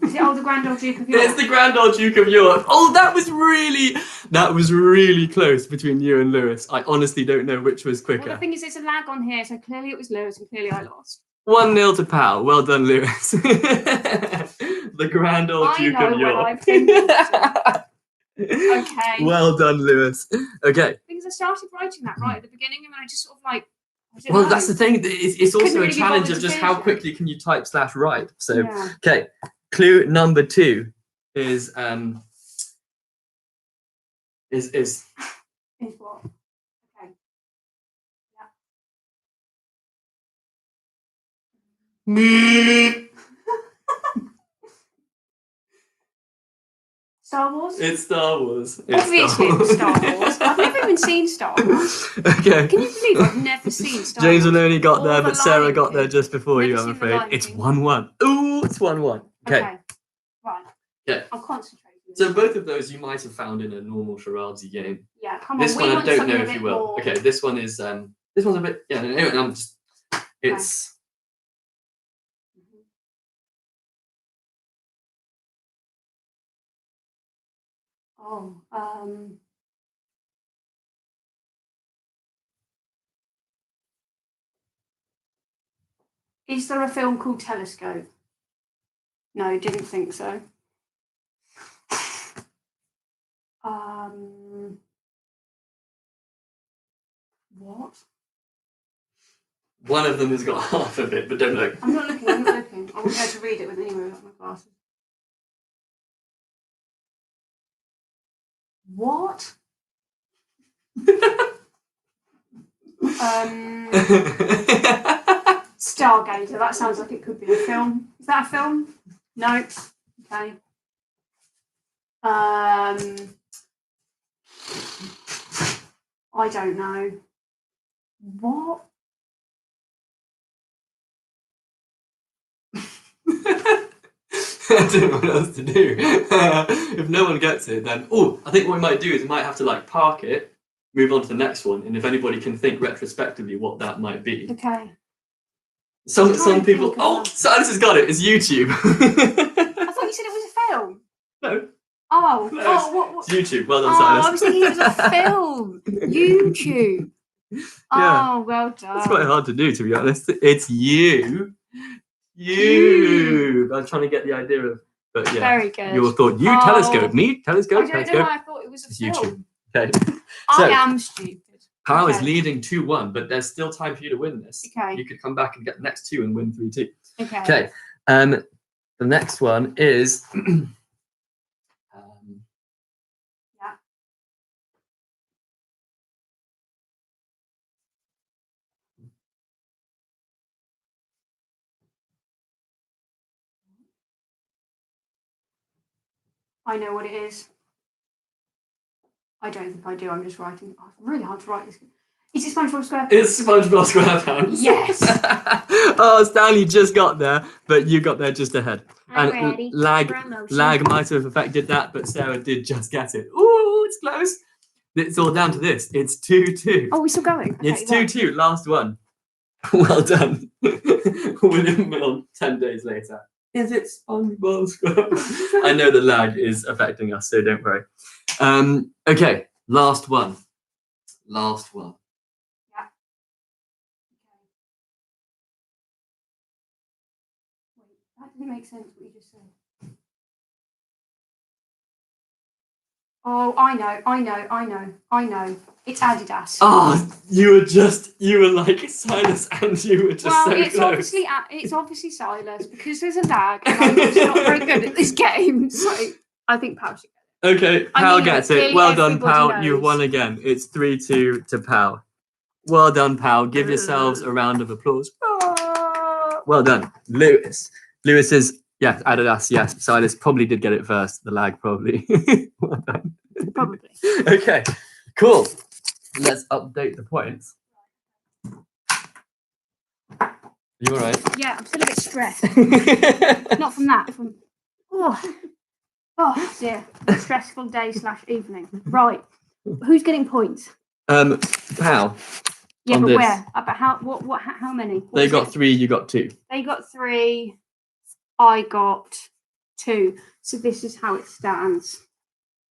S3: Is it the Grand Old Duke of York?
S4: It's the Grand Old Duke of York. Oh, that was really close between you and Lewis. I honestly don't know which was quicker.
S3: Well, the thing is, there's a lag on here, so clearly it was Lewis and clearly I lost.
S4: 1-0 to POW. Well done, Lewis. The Grand Old Duke of York.
S3: Okay.
S4: Well done, Lewis. Okay.
S3: Because I started writing that right at the beginning, and then I just sort of like.
S4: Well, that's the thing. It's also a challenge of just how quickly can you type /write. So,
S3: yeah.
S4: Okay. Clue number 2 is
S3: Is what? Okay.
S4: Yeah.
S3: Star Wars?
S4: It's Star Wars.
S3: Obviously, it was Star Wars. I've never even seen Star Wars.
S4: Okay.
S3: Can you believe I've never seen Star
S4: James
S3: Wars?
S4: Maloney got there,
S3: Or
S4: but
S3: The
S4: Sarah
S3: Lion
S4: got there
S3: King.
S4: just before
S3: Never
S4: you, I'm
S3: seen The
S4: afraid.
S3: Lion
S4: It's
S3: King.
S4: 1-1. Ooh, it's 1-1. Okay.
S3: Right.
S4: Okay.
S3: I'll concentrate.
S4: So both of those you might have found in a normal charades game.
S3: Yeah, come on.
S4: This one I don't know if you will.
S3: More.
S4: Okay, this one is this one's a bit anyway, I'm just it's
S3: Oh, is there a film called Telescope? No, didn't think so. What?
S4: one of them has got half of it, but don't look.
S3: I'm not looking. I won't be able to read it with anyway without my glasses. What? Stargazer. That sounds like it could be a film. Is that a film? No. Okay. I don't know. What?
S4: I don't know what else to do. If no one gets it, then I think what we might do is we might have to like park it, move on to the next one, and if anybody can think retrospectively what that might be.
S3: Okay.
S4: Some people. Silas has got it. It's YouTube.
S3: I thought you said it was a film.
S4: No.
S3: Oh.
S4: No,
S3: What?
S4: It's YouTube. Well done, Silas.
S3: I was thinking it was a film. YouTube.
S4: Yeah.
S3: Oh, well done.
S4: It's quite hard to do, to be honest. It's you. I'm trying to get the idea of, but yeah.
S3: Very good.
S4: Your thought. You telescope, me telescope.
S3: I don't know why I thought it was a
S4: It's
S3: film.
S4: YouTube. Okay.
S3: I am stupid.
S4: POW is leading 2-1, but there's still time for you to win this.
S3: Okay.
S4: You could come back and get the next 2 and win 3-2.
S3: Okay.
S4: Okay. The next one is.
S3: I know what it is. I don't think I do. I'm just writing. Oh, it's really hard to write this. Is it SpongeBob SquarePants?
S4: It's SpongeBob SquarePants.
S3: Yes.
S4: Stanley just got there, but you got there just ahead.
S3: I'm
S4: And
S3: ready.
S4: lag might have affected that, but Sarah did just get it. Ooh, it's close. It's all down to this. It's 2-2.
S3: Oh, we're still going. Okay,
S4: It's 2-2. Last one. Well done. William Milne 10 days later. Is it SpongeBob SquarePants? I know the lag is affecting us, so don't worry. Okay, last one. Last one.
S3: Yeah. Okay. Wait, that didn't make sense what you just said. Oh, I know. It's Adidas.
S4: Oh, you were like Silas, and you were just so close.
S3: It's obviously Silas because there's a lag, and I'm just not very good at this game. So I think POW should get it.
S4: Okay, POW gets it. Well done, POW. You've won again. It's 3-2 to POW. Well done, POW. Give yourselves a round of applause. Well done, Lewis. Lewis is Adidas. Yes, Silas probably did get it first. The lag probably. Well done.
S3: Probably.
S4: Okay, cool. Let's update the points. You all right?
S3: Yeah, I'm still a bit stressed. Not from that. From oh dear, stressful day / evening. Right, who's getting points?
S4: POW.
S3: Yeah,
S4: on
S3: but
S4: this.
S3: where? But how many? What
S4: They
S3: was
S4: got
S3: it?
S4: 3, you got 2.
S3: They got 3. I got 2. So this is how it stands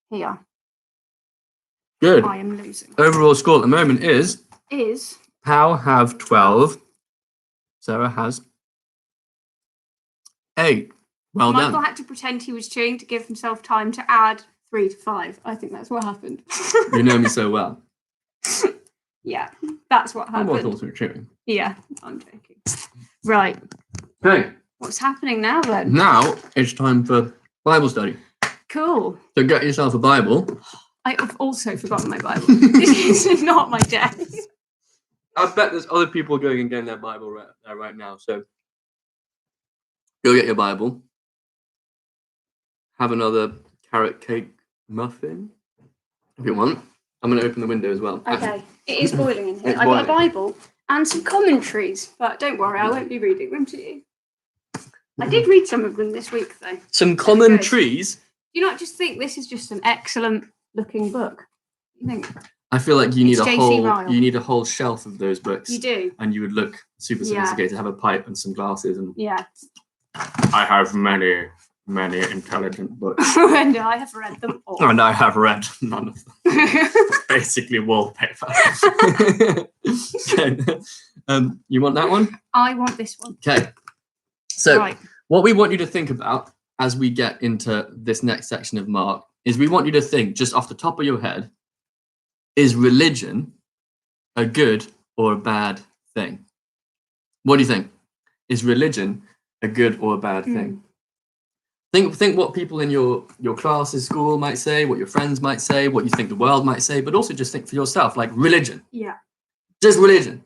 S3: here.
S4: Good.
S3: I am losing.
S4: Overall score at the moment is
S3: Is
S4: POW have 12. Sarah has 8. Well
S3: Michael
S4: done.
S3: had to pretend he was chewing to give himself time to add 3 to 5. I think that's what happened.
S4: You know me so well.
S3: Yeah, that's what
S4: I
S3: happened.
S4: thought we were chewing.
S3: Yeah, I'm joking. Right.
S4: Okay.
S3: What's happening now then?
S4: Now it's time for Bible study.
S3: Cool.
S4: So get yourself a Bible.
S3: I've also forgotten my Bible. This is not my desk.
S4: I bet there's other people going and getting their Bible right now. So go get your Bible. Have another carrot cake muffin if you want. I'm going to open the window as well.
S3: Okay, it is boiling in here.
S4: It's
S3: I've got a
S4: boiling.
S3: Bible and some commentaries, but don't worry, I won't be reading them to you. I did read some of them this week, though.
S4: Some commentaries.
S3: Do you not just think this is just an excellent looking book? You think?
S4: I feel like you need
S3: It's
S4: a
S3: J.C.
S4: whole
S3: Ryle.
S4: you need a whole shelf of those books.
S3: You do.
S4: And you would look super sophisticated, have a pipe and some glasses and
S3: Yeah.
S4: I have many intelligent books.
S3: And I have read them all.
S4: And I have read none of them. Basically wallpaper. Okay. You want that one?
S3: I want this one.
S4: Okay. So
S3: Right.
S4: what we want you to think about as we get into this next section of Mark is we want you to think just off the top of your head, is religion a good or a bad thing? What do you think? Is religion a good or a bad thing? Think what people in your classes, school might say, what your friends might say, what you think the world might say, but also just think for yourself, like religion.
S3: Yeah.
S4: Just religion.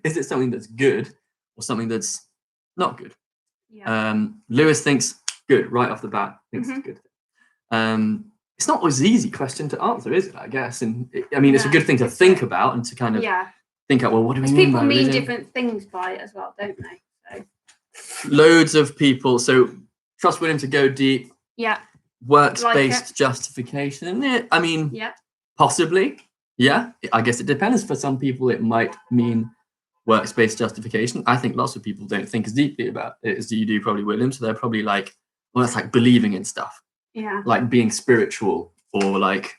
S4: Is it something that's good or something that's not good?
S3: Yeah.
S4: Lewis thinks good right off the bat. Thinks it's good. It's not always an ezy question to answer, is it? I guess, and it's a good thing to think about and to kind of think out. Well, what do we mean
S3: people
S4: by
S3: mean
S4: religion?
S3: different things by it as well, don't they? So.
S4: Loads of people. So trust William to go deep.
S3: Yeah.
S4: Works-based justification. Possibly. Yeah. I guess it depends. For some people, it might mean works-based justification. I think lots of people don't think as deeply about it as you do, probably, William. So they're probably like, well, that's like believing in stuff.
S3: Yeah.
S4: Like being spiritual or like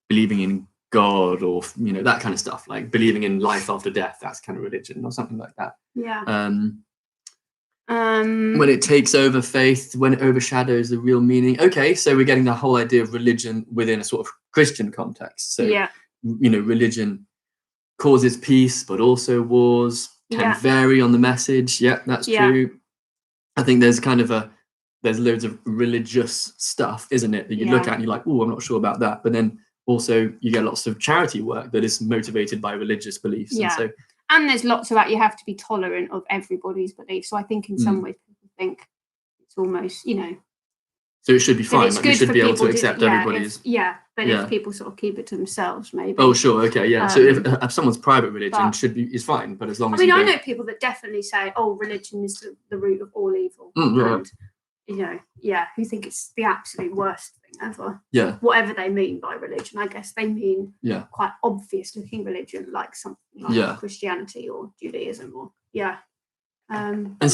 S4: believing in God or, that kind of stuff. Like believing in life after death. That's kind of religion or something like that.
S3: Yeah.
S4: When it takes over faith, when it overshadows the real meaning. Okay, so we're getting the whole idea of religion within a sort of Christian context. So, religion causes peace, but also wars, can vary on the message. Yeah, that's true. I think there's there's loads of religious stuff, isn't it, that you look at and you're like, oh, I'm not sure about that. But then also you get lots of charity work that is motivated by religious beliefs.
S3: Yeah. And there's lots of that. You have to be tolerant of everybody's beliefs. So I think in some ways people think it's almost,
S4: So it should be fine.
S3: It's
S4: like
S3: good
S4: we should
S3: for
S4: be able to
S3: people
S4: accept everybody's.
S3: But if people sort of keep it to themselves, maybe.
S4: Oh, sure. Okay. Yeah. So if someone's private religion is fine, but as long as
S3: I know people that definitely say, oh, religion is the root of all evil. And, who think it's the absolute worst thing ever.
S4: Yeah.
S3: Whatever they mean by religion, I guess they mean quite obvious looking religion, like something like Christianity or Judaism or And I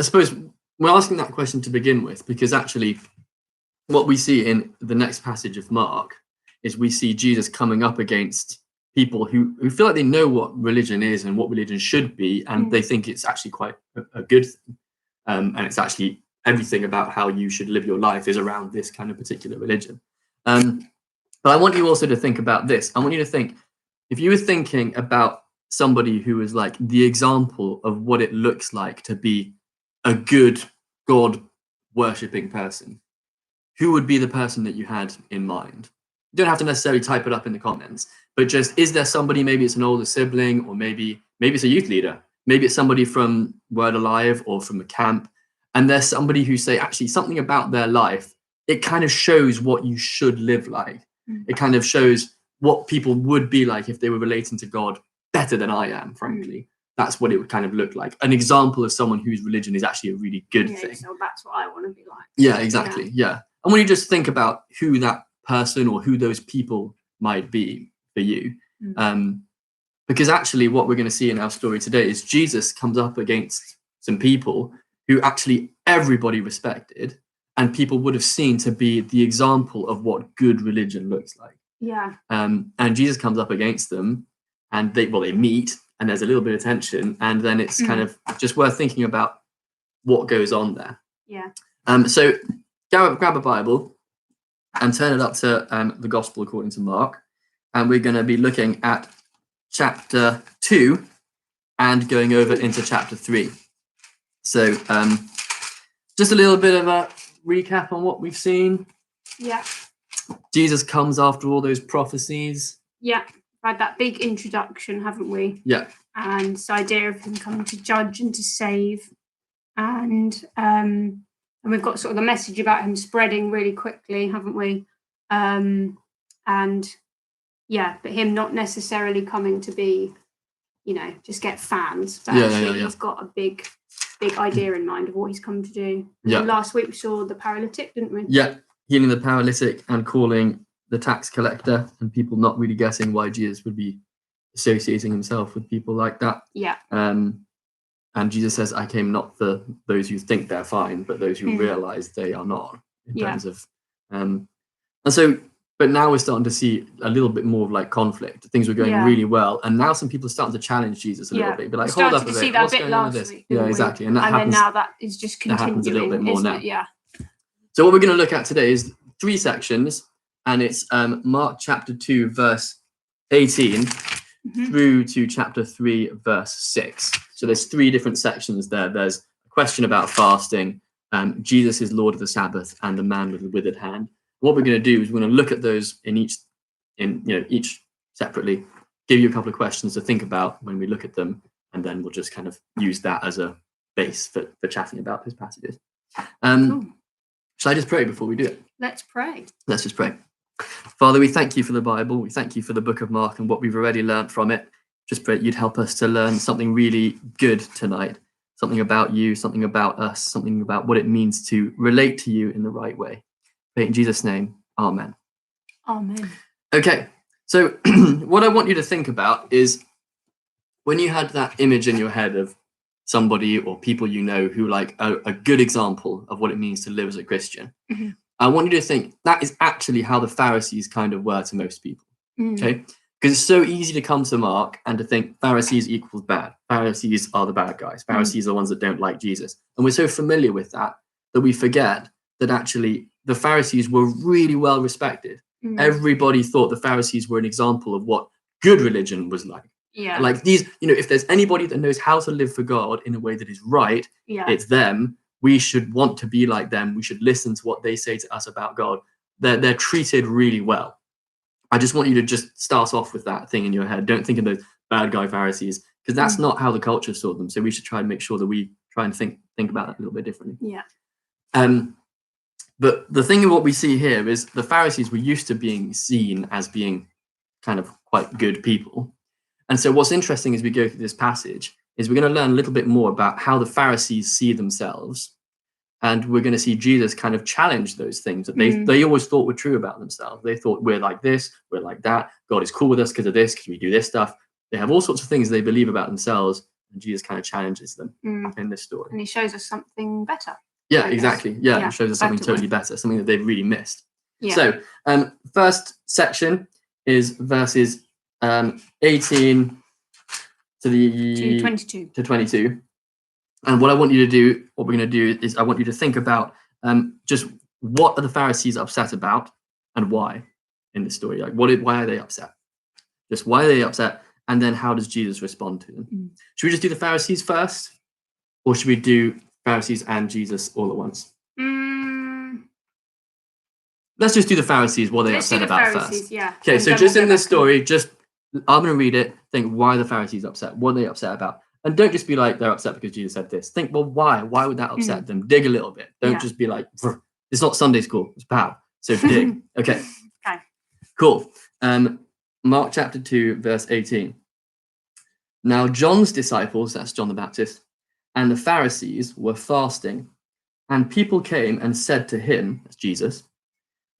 S3: suppose we're asking that question to begin with because actually what we see in the next passage of Mark is we see Jesus coming up against people who feel like they know what religion is and what religion should be, and they think it's actually quite a good thing. And it's actually everything about how you should live your life is around this kind of particular religion. But I want you also to think about this. I want you to think, if you were thinking about somebody who is like the example of what it looks like to be a good God worshipping person, who would be the person that you had in mind? You don't have to necessarily type it up in the comments, but just, is there somebody, maybe it's an older sibling, or maybe it's a youth leader, maybe it's somebody from Word Alive or from a camp, and there's somebody who say actually something about their life, it kind of shows what you should live like. It kind of shows what people would be like if they were relating to God better than I am, frankly. That's what it would kind of look like. An example of someone whose religion is actually a really good thing. So that's what I want to be like.
S4: Yeah, exactly. Yeah. And when you just think about who that person or who those people might be for you, Because actually what we're going to see in our story today is Jesus comes up against some people who actually everybody respected and people would have seen to be the example of what good religion looks like.
S3: Yeah.
S4: And Jesus comes up against them and they meet and there's a little bit of tension and then it's kind of just worth thinking about what goes on there.
S3: Yeah.
S4: So grab a Bible and turn it up to the Gospel according to Mark. And we're going to be looking at chapter 2 and going over into chapter 3. So just a little bit of a recap on what we've seen.
S3: Yeah.
S4: Jesus comes after all those prophecies.
S3: Yeah. We've had that big introduction, haven't we?
S4: Yeah.
S3: And this idea of him coming to judge and to save. And we've got sort of the message about him spreading really quickly, haven't we? And yeah, but him not necessarily coming to be, just get fans. But actually he's got a big idea in mind of what he's come to do. And last week we saw the paralytic, didn't we? Yeah,
S4: healing the paralytic and calling the tax collector and people not really guessing why Jesus would be associating himself with people like that.
S3: Yeah.
S4: And Jesus says, I came not for those who think they're fine, but those who realize they are not in terms of, and so, but now we're starting to see a little bit more of like conflict. Things were going really well. And now some people are starting to challenge Jesus a little bit. Be like, hold up a bit, what's going on with this? Yeah, exactly. And
S3: then now that is just continuing.
S4: That happens a little bit more now.
S3: Yeah.
S4: So what we're going to look at today is 3 sections. And it's Mark chapter 2, verse 18 through to chapter 3, verse 6. So there's 3 different sections there. There's a question about fasting, Jesus is Lord of the Sabbath, and the man with the withered hand. What we're going to do is we're going to look at those in each separately, give you a couple of questions to think about when we look at them, and then we'll just kind of use that as a base for chatting about those passages.
S3: Cool.
S4: Shall I just pray before we do it?
S3: Let's pray.
S4: Let's just pray. Father, we thank you for the Bible. We thank you for the book of Mark and what we've already learned from it. Just pray you'd help us to learn something really good tonight, something about you, something about us, something about what it means to relate to you in the right way. Pray in Jesus' name, amen.
S3: Amen.
S4: Okay, so what I want you to think about is when you had that image in your head of somebody or people you know who like a good example of what it means to live as a Christian, I want you to think that is actually how the Pharisees kind of were to most people, okay? Because it's so easy to come to Mark and to think Pharisees equals bad. Pharisees are the bad guys. Pharisees are the ones that don't like Jesus. And we're so familiar with that we forget that actually the Pharisees were really well respected. Everybody thought the Pharisees were an example of what good religion was like.
S3: Yeah.
S4: Like these, if there's anybody that knows how to live for God in a way that is right, it's them. We should want to be like them. We should listen to what they say to us about God. They're treated really well. I just want you to just start off with that thing in your head. Don't think of those bad guy Pharisees, because that's not how the culture saw them. So we should try and make sure that we try and think about that a little bit differently.
S3: Yeah.
S4: But the thing of what we see here is the Pharisees were used to being seen as being kind of quite good people. And so what's interesting as we go through this passage is we're going to learn a little bit more about how the Pharisees see themselves. And we're going to see Jesus kind of challenge those things that they always thought were true about themselves. They thought we're like this, we're like that. God is cool with us because of this, because we do this stuff. They have all sorts of things they believe about themselves. And Jesus kind of challenges them in this story.
S3: And he shows us something better.
S4: Yeah, exactly. Yeah, it shows us something totally better, something that they've really missed.
S3: Yeah.
S4: So first section is verses 18 to 22. And what I want you to do, what we're going to do is I want you to think about just what are the Pharisees upset about and why in this story. Like why are they upset? Just why are they upset? And then how does Jesus respond to them? Should we just do the Pharisees first? Or should we do Pharisees and Jesus all at once? Let's just do the Pharisees, what are they upset about first.
S3: Yeah.
S4: Okay, so just in this story, I'm going to read it, think why are the Pharisees upset? What are they upset about? And don't just be like, they're upset because Jesus said this. Think, well, why? Why would that upset them? Dig a little bit. Don't just be like, it's not Sunday school, it's POW. So dig. Okay. Cool. Mark chapter 2, verse 18. Now John's disciples, that's John the Baptist, and the Pharisees were fasting, and people came and said to him, that's Jesus,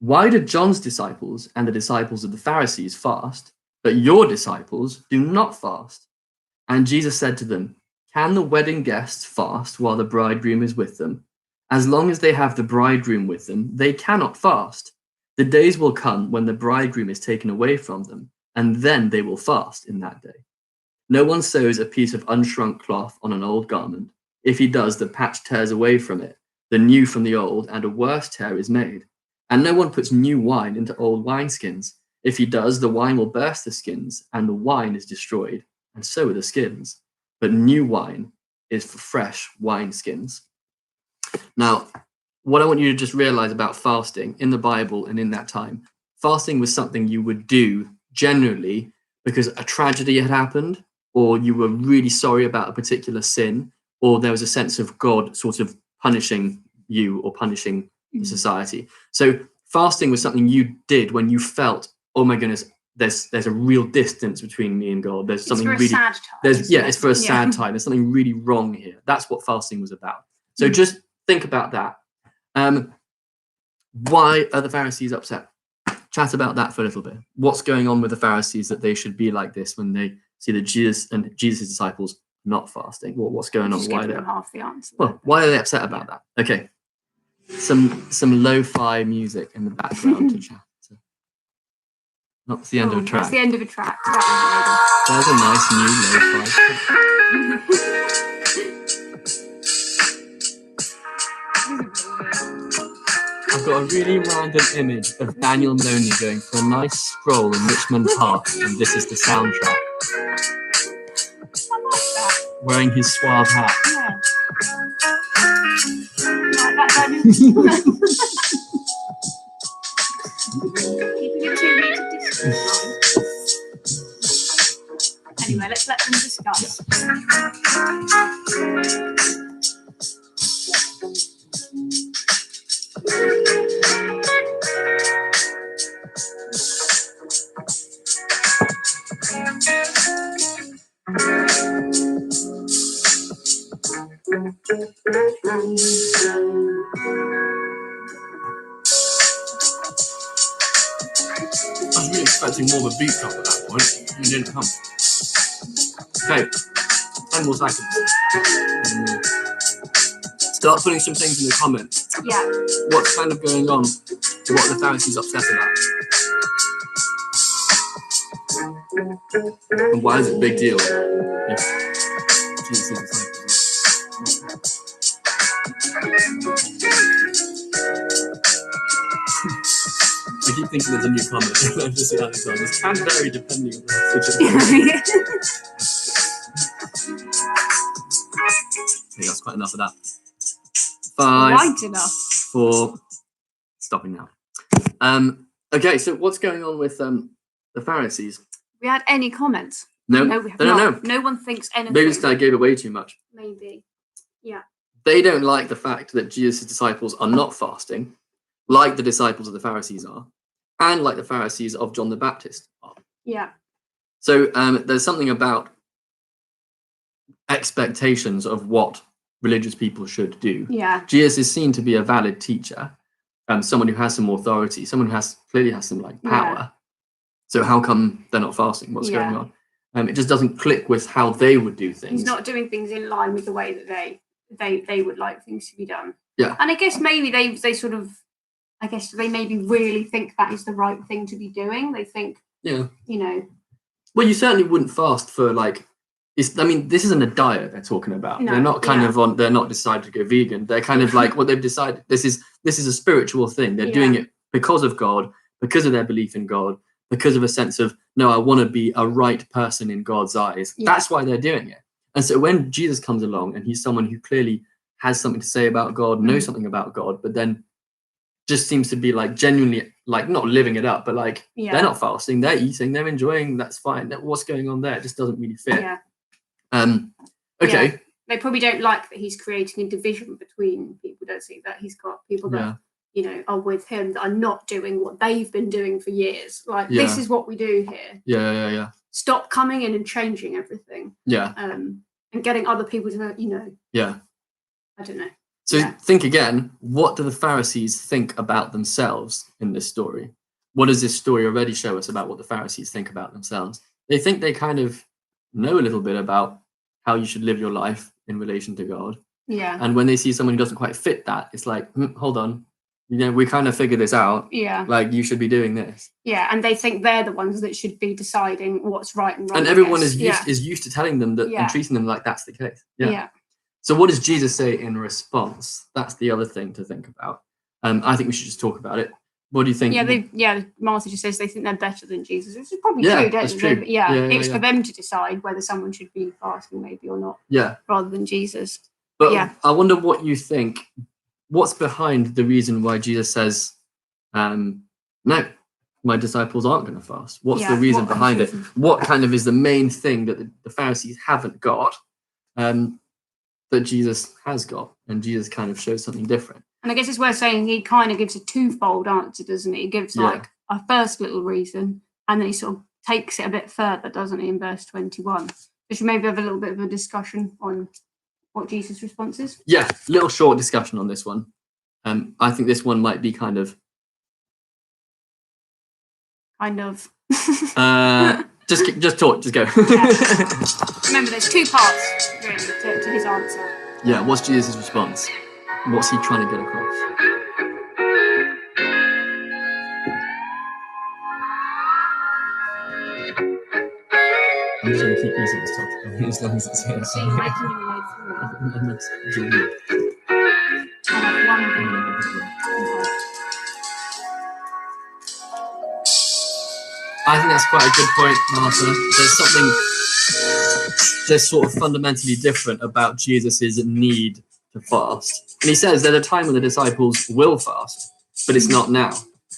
S4: why did John's disciples and the disciples of the Pharisees fast, but your disciples do not fast. And Jesus said to them, can the wedding guests fast while the bridegroom is with them? As long as they have the bridegroom with them, they cannot fast. The days will come when the bridegroom is taken away from them, and then they will fast in that day. No one sews a piece of unshrunk cloth on an old garment. If he does, the patch tears away from it, the new from the old, and a worse tear is made. And no one puts new wine into old wineskins. If he does, the wine will burst the skins, and the wine is destroyed, and so are the skins. But new wine is for fresh wineskins. Now, what I want you to just realize about fasting in the Bible and in that time, fasting was something you would do generally because a tragedy had happened, or you were really sorry about a particular sin, or there was a sense of God sort of punishing you or punishing the society. So fasting was something you did when you felt, oh my goodness, there's a real distance between me and God. There's something really sad time. It's for a sad time. There's something really wrong here. That's what fasting was about. So just think about that. Why are the Pharisees upset? Chat about that for a little bit. What's going on with the Pharisees that they should be like this when they see that Jesus and Jesus' disciples not fasting? What's going on? Why they're half the answer. Well, why are they upset about that? Okay, some lo-fi music in the background to chat. That's the end of a track.
S3: That's the end of a track.
S4: There's a nice new lo-fi. I've got a really random image of Daniel Maloney going for a nice stroll in Richmond Park, and this is the soundtrack.
S3: I like that.
S4: Wearing his suave hat.
S3: Yeah. Like that. Keeping a 2 meter distance. Anyway, let's let them discuss.
S4: I was really expecting more of a beat drop at that point. You didn't come. Okay, 10 more seconds. Start putting some things in the comments.
S3: Yeah.
S4: What's kind of going on? What are the Pharisees upset about? And why is it a big deal? If Jesus is disciples. I keep thinking there's a new comment. Let's just see how this goes. This can vary depending on the situation. I think that's quite enough of that. 5,
S3: Right enough.
S4: 4, stopping now. Okay, so what's going on with the Pharisees?
S3: We had any comments?
S4: No,
S3: we have
S4: they don't know.
S3: No one thinks anything.
S4: Maybe this guy gave away too much.
S3: Maybe, yeah.
S4: They don't like the fact that Jesus' disciples are not fasting, like the disciples of the Pharisees are, and like the Pharisees of John the Baptist are.
S3: Yeah.
S4: So there's something about expectations of what religious people should do.
S3: Yeah.
S4: Jesus is seen to be a valid teacher, someone who has some authority, someone who clearly has some power. Yeah. So how come they're not fasting? What's going on? It just doesn't click with how they would do things.
S3: He's not doing things in line with the way that they would like things to be done.
S4: Yeah.
S3: And I guess maybe they sort of, I guess they maybe really think that is the right thing to be doing. They think,
S4: yeah,
S3: you know.
S4: Well, you certainly wouldn't fast for this isn't a diet they're talking about. No, they're not they're not decided to go vegan. They're kind of like what they've decided. This is a spiritual thing. They're doing it because of God, because of their belief in God, because of a sense of, no, I want to be a right person in God's eyes. Yeah. That's why they're doing it. And so when Jesus comes along and he's someone who clearly has something to say about God, knows something about God, but then just seems to be genuinely not living it up, but they're not fasting, they're eating, they're enjoying, that's fine. What's going on there? It just doesn't really fit.
S3: Yeah.
S4: Okay.
S3: Yeah. They probably don't like that he's creating a division between people, don't see that he's got people that are with him that are not doing what they've been doing for years. This is what we do here.
S4: Yeah.
S3: Stop coming in and changing everything.
S4: Yeah.
S3: And getting other people to,
S4: Yeah.
S3: I don't know.
S4: So think again, what do the Pharisees think about themselves in this story? what does this story already show us about what the Pharisees think about themselves? They think they kind of know a little bit about how you should live your life in relation to God.
S3: Yeah.
S4: And when they see someone who doesn't quite fit that, it's like, hold on, we kind of figured this out.
S3: Yeah.
S4: Like, you should be doing this.
S3: Yeah, and they think they're the ones that should be deciding what's right and wrong.
S4: And everyone is used to telling them that and treating them like that's the case.
S3: Yeah.
S4: So what does Jesus say in response? That's the other thing to think about. I think we should just talk about it. What do you think?
S3: Martha just says they think they're better than Jesus, which is probably true, don't they? But it's for them to decide whether someone should be fasting maybe or not.
S4: Yeah.
S3: Rather than Jesus.
S4: But I wonder what you think. What's behind the reason why Jesus says, no, my disciples aren't going to fast? What's the reason behind it? What kind of is the main thing that the Pharisees haven't got that Jesus has got? And Jesus kind of shows something different.
S3: And I guess it's worth saying he kind of gives a twofold answer, doesn't he? He gives like a first little reason, and then he sort of takes it a bit further, doesn't he, in verse 21? We should maybe have a little bit of a discussion on what Jesus' response is.
S4: Yeah, little short discussion on this one. I think this one might be kind of. Just talk, just go.
S3: Remember, there's two parts really to his answer.
S4: Yeah, what's Jesus' response? What's he trying to get across? I'm just going to keep using this topic as long as it's here.
S3: So you're making your way through it.
S4: I think that's quite a good point, Martha. There's something that's sort of fundamentally different about Jesus' need to fast. And he says there's a time when the disciples will fast, but it's not now.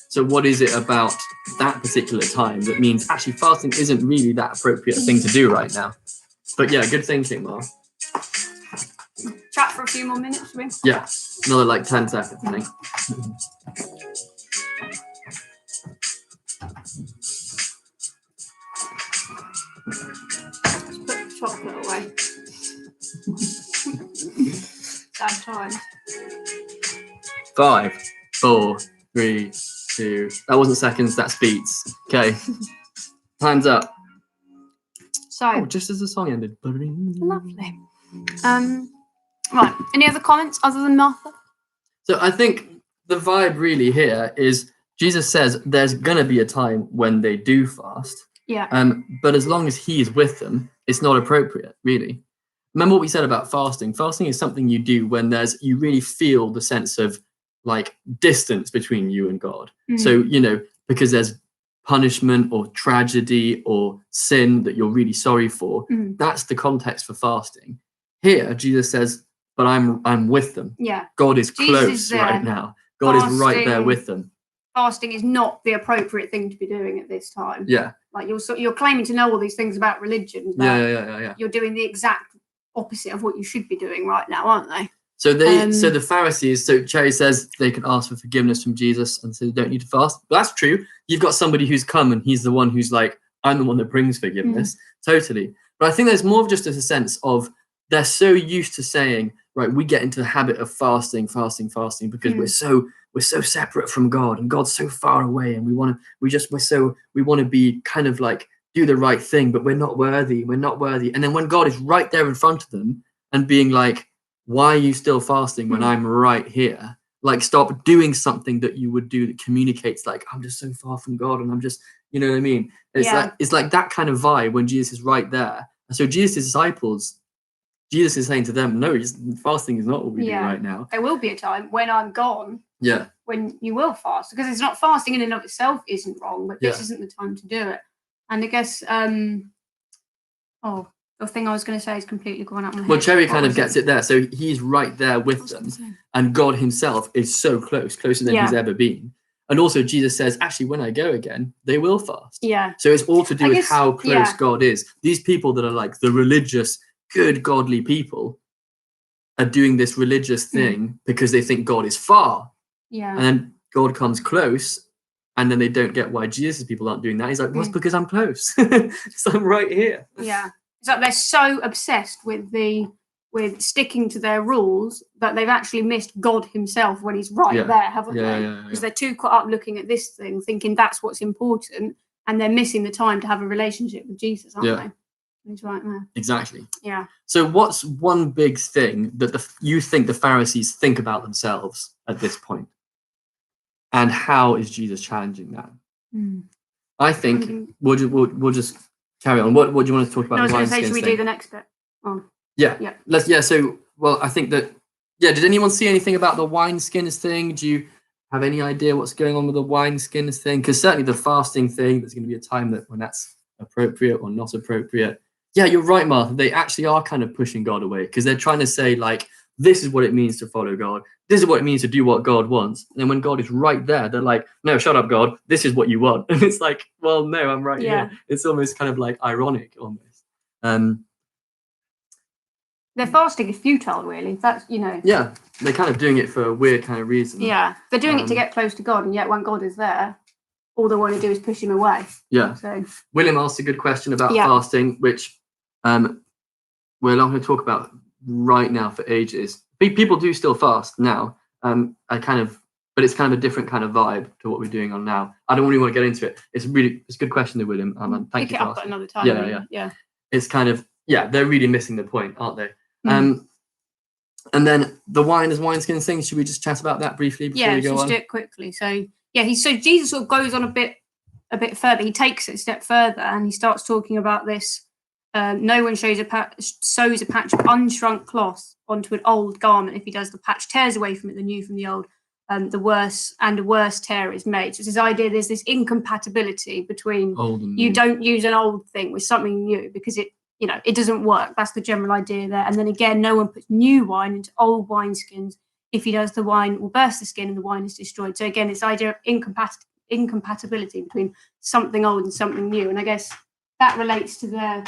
S4: So what is it about that particular time that means actually fasting isn't really that appropriate thing to do right now? But yeah, good thinking, Mark.
S3: Chat for a few more minutes, maybe?
S4: Yeah, another like 10 seconds, I think.
S3: Let's put the chocolate away. Sad time.
S4: 5, 4, 3, 2. That wasn't seconds, that's beats. Okay. Time's up.
S3: So
S4: just as the song ended.
S3: Lovely. Right. Any other comments other than Martha?
S4: So I think the vibe really here is Jesus says there's gonna be a time when they do fast.
S3: Yeah.
S4: But as long as he is with them, it's not appropriate, really. Remember what we said about fasting. Fasting is something you do when you really feel the sense of like distance between you and God. So, because there's punishment or tragedy or sin that you're really sorry for, that's the context for fasting. Here, Jesus says, but I'm with them.
S3: Yeah.
S4: God is close right now. God is right there with them.
S3: Fasting is not the appropriate thing to be doing at this time.
S4: Yeah.
S3: Like you're claiming to know all these things about religion, but
S4: yeah.
S3: You're doing the exact opposite of what you should be doing right now, aren't they?
S4: So so the Pharisees, so Cherry says they can ask for forgiveness from Jesus and so they don't need to fast. But that's true. You've got somebody who's come and he's the one who's like, I'm the one that brings forgiveness. Totally. But I think there's more of just a sense of they're so used to saying, right, we get into the habit of fasting because we're so separate from God and God's so far away and we want to be kind of like do the right thing, but we're not worthy. And then when God is right there in front of them and being like, why are you still fasting when I'm right here? Like, stop doing something that you would do that communicates like, I'm just so far from God and I'm just, you know what I mean? It's like that kind of vibe when Jesus is right there. And so Jesus' disciples, Jesus is saying to them, no, fasting is not what we do right now.
S3: There will be a time when I'm gone.
S4: Yeah.
S3: When you will fast. Because it's not fasting in and of itself isn't wrong, but this isn't the time to do it. And I guess, the thing I was going to say is completely gone out my head.
S4: Well, Cherry kind of gets it there. So he's right there with them. And God himself is so closer than he's ever been. And also Jesus says, actually, when I go again, they will fast.
S3: Yeah.
S4: So it's all to do with how close God is. These people that are like the religious, good, godly people are doing this religious thing because they think God is far. Yeah. And then God comes close. And then they don't get why Jesus' people aren't doing that. He's like, well, it's because I'm close. So I'm right here.
S3: Yeah. It's like they're so obsessed with the with sticking to their rules, but they've actually missed God himself when he's right there, haven't they? Because they're too caught up looking at this thing, thinking that's what's important, and they're missing the time to have a relationship with Jesus, aren't they? He's right there.
S4: Exactly.
S3: Yeah.
S4: So what's one big thing that you think the Pharisees think about themselves at this point? And how is Jesus challenging that? I think we'll just carry on. What do you want to talk about?
S3: No, I was going to say, should we do the next bit? Oh.
S4: Yeah. So, well, I think that, did anyone see anything about the wineskins thing? Do you have any idea what's going on with the wineskins thing? Because certainly the fasting thing, there's going to be a time when that's appropriate or not appropriate. Yeah, you're right, Martha. They actually are kind of pushing God away because they're trying to say, like, this is what it means to follow God. This is what it means to do what God wants. And then when God is right there, they're like, no, shut up, God. This is what you want. And it's like, well, no, I'm right here. It's almost kind of like ironic almost.
S3: Their fasting is futile, really. That's,
S4: Yeah, they're kind of doing it for a weird kind of reason.
S3: Yeah, they're doing it to get close to God, and yet when God is there, all they want to do is push him away.
S4: Yeah.
S3: So
S4: William asked a good question about fasting, which we're not going to talk about right now for ages. People do still fast now. But it's kind of a different kind of vibe to what we're doing on now. I don't really want to get into it. It's a good question there, William. Thank you for asking. Pick it up
S3: at another time. Yeah.
S4: It's kind of, they're really missing the point, aren't they? And then the wineskins thing, should we just chat about that briefly before we go on?
S3: Let's do it quickly. So Jesus sort of goes on a bit further. He takes it a step further and he starts talking about this. No one sews a patch of unshrunk cloth onto an old garment. If he does, the patch tears away from it, the new from the old. The worse tear is made. So it's this idea there's this incompatibility between you don't use an old thing with something new because it doesn't work. That's the general idea there. And then again, no one puts new wine into old wineskins. If he does, the wine will burst the skin and the wine is destroyed. So again, it's idea of incompatibility between something old and something new. And I guess that relates to their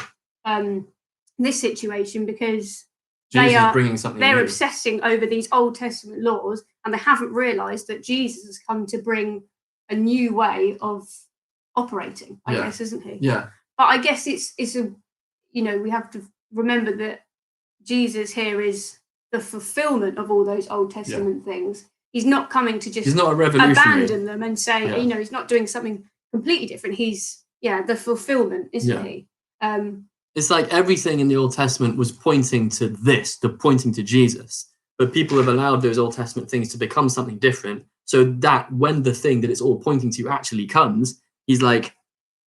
S3: this situation because they're obsessing over these Old Testament laws and they haven't realised that Jesus has come to bring a new way of operating, I guess, isn't he?
S4: Yeah.
S3: But I guess it's we have to remember that Jesus here is the fulfillment of all those Old Testament things. He's not coming to just abandon them and say, he's not doing something completely different. He's, the fulfillment, isn't he?
S4: It's like everything in the Old Testament was pointing to pointing to Jesus. But people have allowed those Old Testament things to become something different so that when the thing that it's all pointing to actually comes, he's like,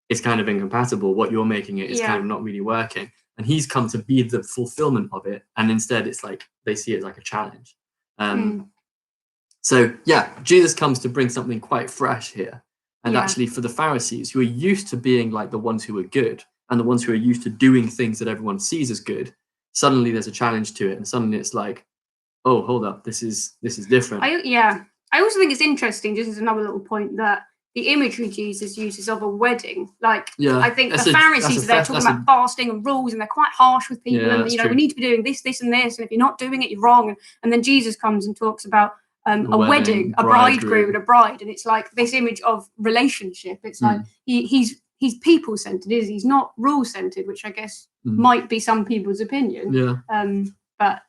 S4: it's kind of incompatible. What you're making it is kind of not really working. And he's come to be the fulfillment of it. And instead it's like, they see it as like a challenge. So Jesus comes to bring something quite fresh here. And actually for the Pharisees who are used to being like the ones who are good and the ones who are used to doing things that everyone sees as good, suddenly there's a challenge to it. And suddenly it's like, oh, hold up, this is different.
S3: I also think it's interesting, just as another little point, that the imagery Jesus uses of a wedding, I think the Pharisees, they're talking about fasting and rules and they're quite harsh with people and, we need to be doing this, this and this. And if you're not doing it, you're wrong. And then Jesus comes and talks about a wedding, a bridegroom and a bride. And it's like this image of relationship. It's like he's people-centered, he's not rule-centered, which I guess might be some people's opinion.
S4: Yeah.
S3: But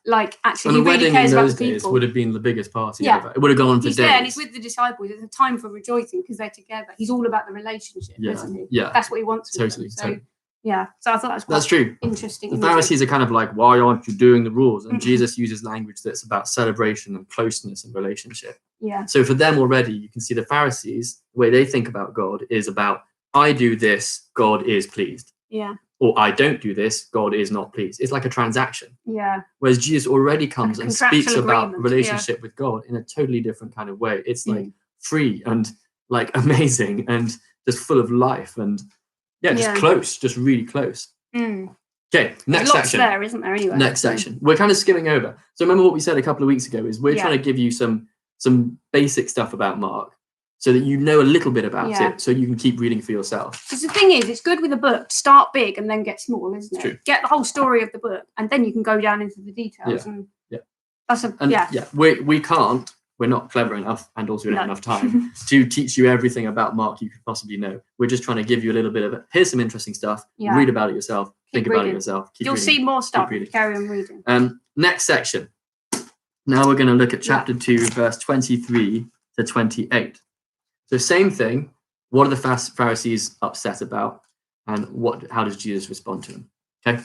S3: actually,
S4: and
S3: he really cares about the people.
S4: Days would have been the biggest party ever. It would have gone on for days.
S3: He's there and he's with the disciples. It's a time for rejoicing because they're together. He's all about the relationship, isn't he?
S4: Yeah.
S3: That's what he wants.
S4: Totally.
S3: So I thought that's
S4: true.
S3: Interesting.
S4: The Pharisees are kind of like, why aren't you doing the rules? And Jesus uses language that's about celebration and closeness and relationship.
S3: Yeah.
S4: So for them already, you can see the Pharisees, the way they think about God is about, I do this, God is pleased.
S3: Yeah.
S4: Or I don't do this, God is not pleased. It's like a transaction.
S3: Yeah.
S4: Whereas Jesus already comes and speaks about relationship with God in a totally different kind of way. It's like free and like amazing and just full of life and just close, just really close. Okay, next section.
S3: There, isn't there? Anyway.
S4: Next section. We're kind of skimming over. So remember what we said a couple of weeks ago is we're trying to give you some basic stuff about Mark, so that you know a little bit about it, so you can keep reading for yourself.
S3: Because the thing is, it's good with a book to start big and then get small, isn't it?
S4: True.
S3: Get the whole story of the book, and then you can go down into the details.
S4: We can't. We're not clever enough, and also we don't have enough time to teach you everything about Mark you could possibly know. We're just trying to give you a little bit of it. Here's some interesting stuff. Read about it yourself. Think about it yourself.
S3: You'll see more stuff. Carry on reading.
S4: next section. Now we're going to look at chapter 2, verse 23 to 28. So same thing. What are the Pharisees upset about, and how does Jesus respond to them? Okay.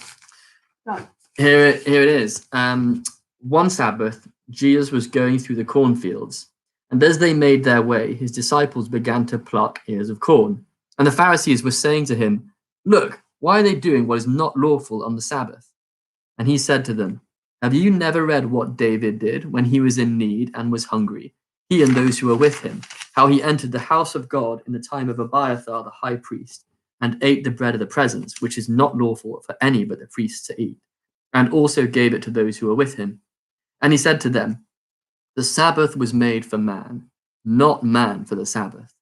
S3: Right.
S4: Here it is. One Sabbath, Jesus was going through the cornfields, and as they made their way, his disciples began to pluck ears of corn. And the Pharisees were saying to him, "Look, why are they doing what is not lawful on the Sabbath?" And he said to them, "Have you never read what David did when he was in need and was hungry, he and those who were with him, how he entered the house of God in the time of Abiathar the high priest, and ate the bread of the presence, which is not lawful for any but the priests to eat, and also gave it to those who were with him? And he said to them, the Sabbath was made for man, not man for the Sabbath.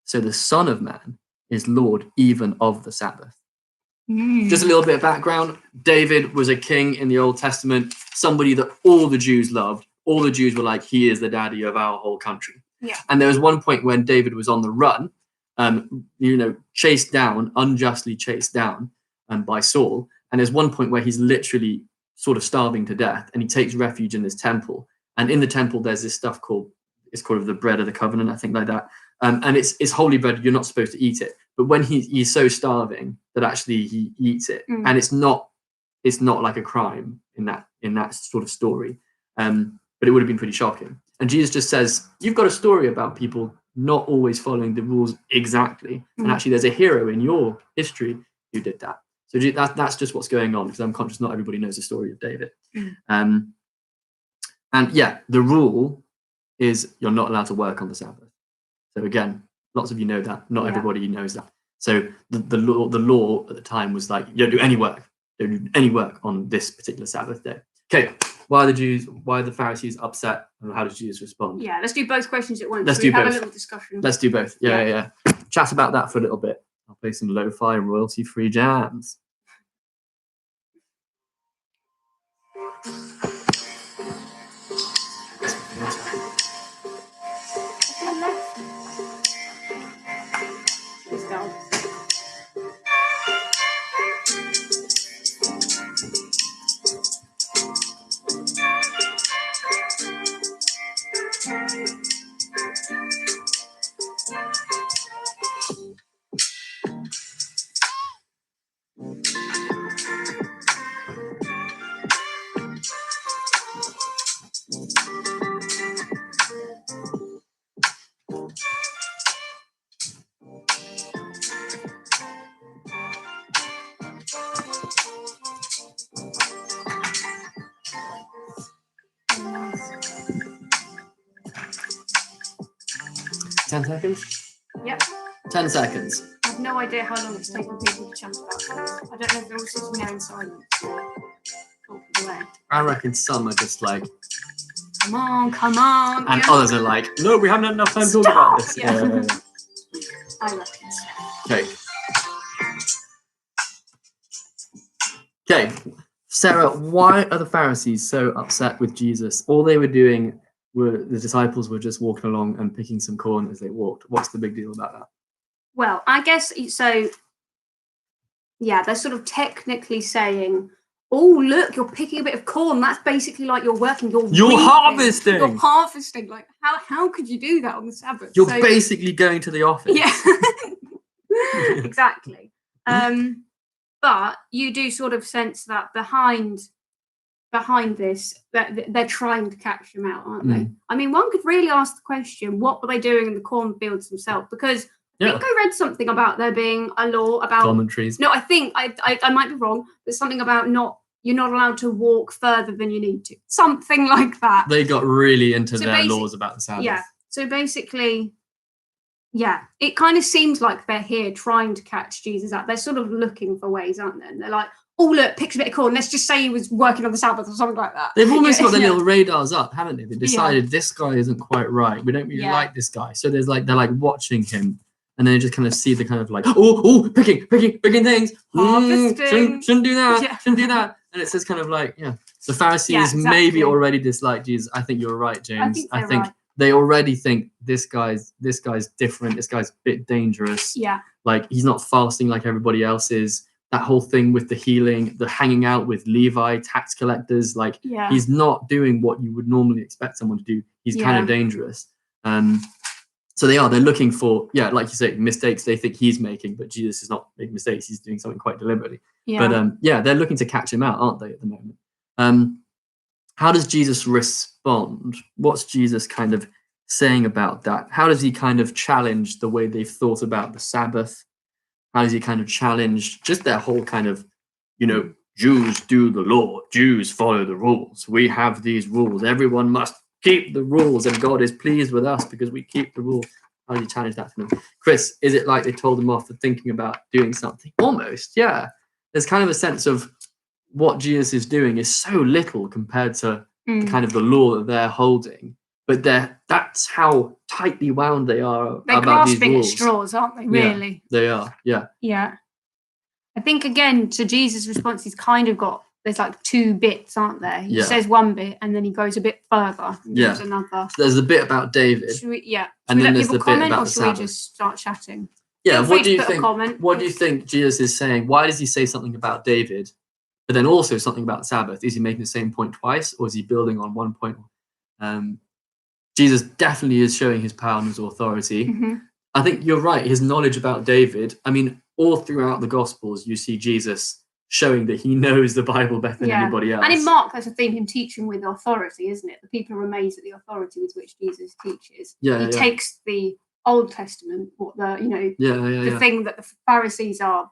S4: So the Son of Man is Lord even of the Sabbath." Just a little bit of background. David was a king in the Old Testament, somebody that all the Jews loved. All the Jews were like, he is the daddy of our whole country.
S3: Yeah.
S4: And there was one point when David was on the run, unjustly chased down by Saul. And there's one point where he's literally sort of starving to death, and he takes refuge in this temple. And in the temple, there's this stuff called the bread of the covenant, I think, like that. And it's holy bread. You're not supposed to eat it. But when he's so starving that actually he eats it, and it's not like a crime in that sort of story. But it would have been pretty shocking. And Jesus just says, you've got a story about people not always following the rules exactly. And actually there's a hero in your history who did that. So that's just what's going on, because I'm conscious not everybody knows the story of David. And yeah, the rule is you're not allowed to work on the Sabbath. So again, lots of you know that. Not everybody knows that. So the law at the time was like, you don't do any work. Don't do any work on this particular Sabbath day. Okay, why are the Pharisees upset, and how does Jesus respond?
S3: Yeah, let's do both questions at once.
S4: Let's do both.
S3: Have a little discussion.
S4: Let's do both. Yeah. Chat about that for a little bit. I'll play some lo-fi royalty-free jams. Ten seconds?
S3: Yep.
S4: 10 seconds.
S3: I have no idea how long it's taken people to chat about this. I don't know if they're all sitting there in silence.
S4: I reckon some are just like,
S3: come on.
S4: And others are like, no, we haven't had enough time to talk about this.
S3: Yeah. I reckon so.
S4: Okay, Sarah, why are the Pharisees so upset with Jesus? All they were doing the disciples were just walking along and picking some corn as they walked. What's the big deal about that?
S3: Well, I guess so. Yeah, they're sort of technically saying, "Oh, look, you're picking a bit of corn. That's basically like you're working. You're
S4: harvesting.
S3: You're harvesting. Like, how could you do that on the Sabbath?
S4: You're basically going to the office."
S3: Yeah, exactly. But you do sort of sense that behind this, that they're trying to catch them out, aren't they? I mean, one could really ask the question, what were they doing in the cornfields themselves? Because I think I read something about there being a law about
S4: commentaries.
S3: No, I think I might be wrong. There's something about you're not allowed to walk further than you need to. Something like that.
S4: They got really into their laws about the Sabbath.
S3: Yeah. So basically, yeah, it kind of seems like they're here trying to catch Jesus out. They're sort of looking for ways, aren't they? And they're like, oh, look, picks a bit of corn. Let's just say he was working on the Sabbath or something like that.
S4: They've almost got their little radars up, haven't they? They decided this guy isn't quite right. We don't really like this guy. So they're like watching him. And then you just kind of see the kind of like, picking things. Shouldn't do that. Yeah. Shouldn't do that. And it's just kind of like, the Pharisees maybe already dislike Jesus. I think you're right, James. I think they already think this guy's different. This guy's a bit dangerous.
S3: Yeah.
S4: Like, he's not fasting like everybody else is. that whole thing with the healing, the hanging out with Levi, tax collectors, like he's not doing what you would normally expect someone to do. He's kind of dangerous. So they're looking for, like you say, mistakes they think he's making, but Jesus is not making mistakes. He's doing something quite deliberately. But they're looking to catch him out, aren't they, at the moment? How does Jesus respond? What's Jesus kind of saying about that? How does he kind of challenge the way they've thought about the Sabbath? How does he kind of challenge just their whole kind of, Jews do the law, Jews follow the rules. We have these rules. Everyone must keep the rules, and God is pleased with us because we keep the rules. How do you challenge that for them? Chris, is it like they told them off for thinking about doing something? Almost, yeah. There's kind of a sense of what Jesus is doing is so little compared to the kind of the law that they're holding. But that's how tightly wound they are.
S3: They're
S4: about these
S3: grasping at
S4: rules.
S3: straws, aren't they? Really?
S4: Yeah, they are. Yeah.
S3: Yeah. I think again, to Jesus' response, he's kind of got, there's like two bits, aren't there? He says one bit and then he goes a bit further. And there's another.
S4: So there's a bit about David.
S3: Should we,
S4: and then
S3: let
S4: there's the
S3: people
S4: bit
S3: comment,
S4: about
S3: or
S4: the
S3: should we
S4: Sabbath.
S3: just start chatting?
S4: Yeah.
S3: What do you think?
S4: What do you think Jesus is saying? Why does he say something about David, but then also something about the Sabbath? Is he making the same point twice, or is he building on one point? Jesus definitely is showing his power and his authority.
S3: Mm-hmm.
S4: I think you're right. His knowledge about David. I mean, all throughout the Gospels, you see Jesus showing that he knows the Bible better than anybody else.
S3: And in Mark, there's a theme, him teaching with authority, isn't it? The people are amazed at the authority with which Jesus teaches. He takes the Old Testament, what the thing that the Pharisees are,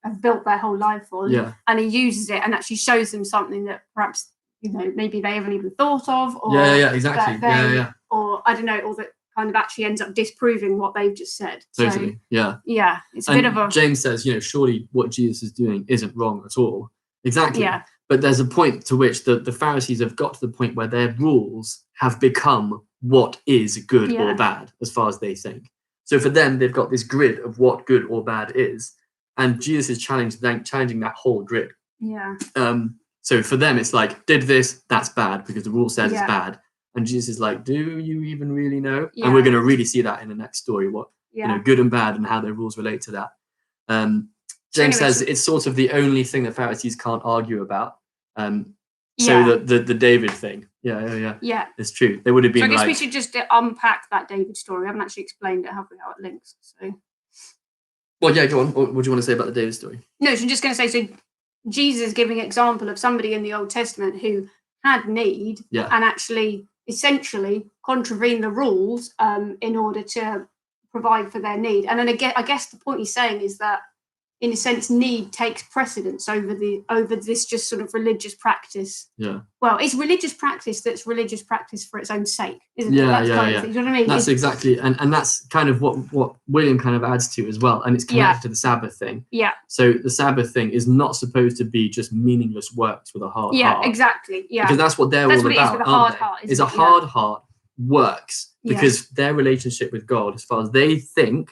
S3: have built their whole life on, and he uses it and actually shows them something that perhaps maybe they haven't even thought of, or
S4: exactly,
S3: or I don't know, or that kind of actually ends up disproving what they've just said.
S4: Totally,
S3: so, it's a bit of a.
S4: James says, surely what Jesus is doing isn't wrong at all. Exactly.
S3: Yeah.
S4: But there's a point to which the Pharisees have got to the point where their rules have become what is good or bad, as far as they think. So for them, they've got this grid of what good or bad is, and Jesus is challenging that whole grid.
S3: Yeah.
S4: So for them, it's like, did this, that's bad because the rule says it's bad. And Jesus is like, do you even really know? And we're going to really see that in the next story, what good and bad and how their rules relate to that. James says it's sort of the only thing that Pharisees can't argue about. So the David thing. Yeah. It's true. They would have been.
S3: So I guess we should just unpack that David story. We haven't actually explained it, have we? How it links. So.
S4: Well, yeah. Go on. What do you want to say about the David story?
S3: No, so I'm just going to say. So Jesus is giving an example of somebody in the Old Testament who had need and actually essentially contravened the rules in order to provide for their need. And then again, I guess the point he's saying is that, in a sense, need takes precedence over this just sort of religious practice. Yeah. Well, it's religious practice that's religious practice for its own sake, isn't it? That's kind of thing. You know what I mean?
S4: That's exactly, and that's kind of what William kind of adds to as well, and it's connected to the Sabbath thing.
S3: Yeah.
S4: So the Sabbath thing is not supposed to be just meaningless works with a hard heart.
S3: Yeah, exactly. Yeah.
S4: Because that's what they're all about. That's what it is with a hard heart. Is a hard heart works because their relationship with God, as far as they think,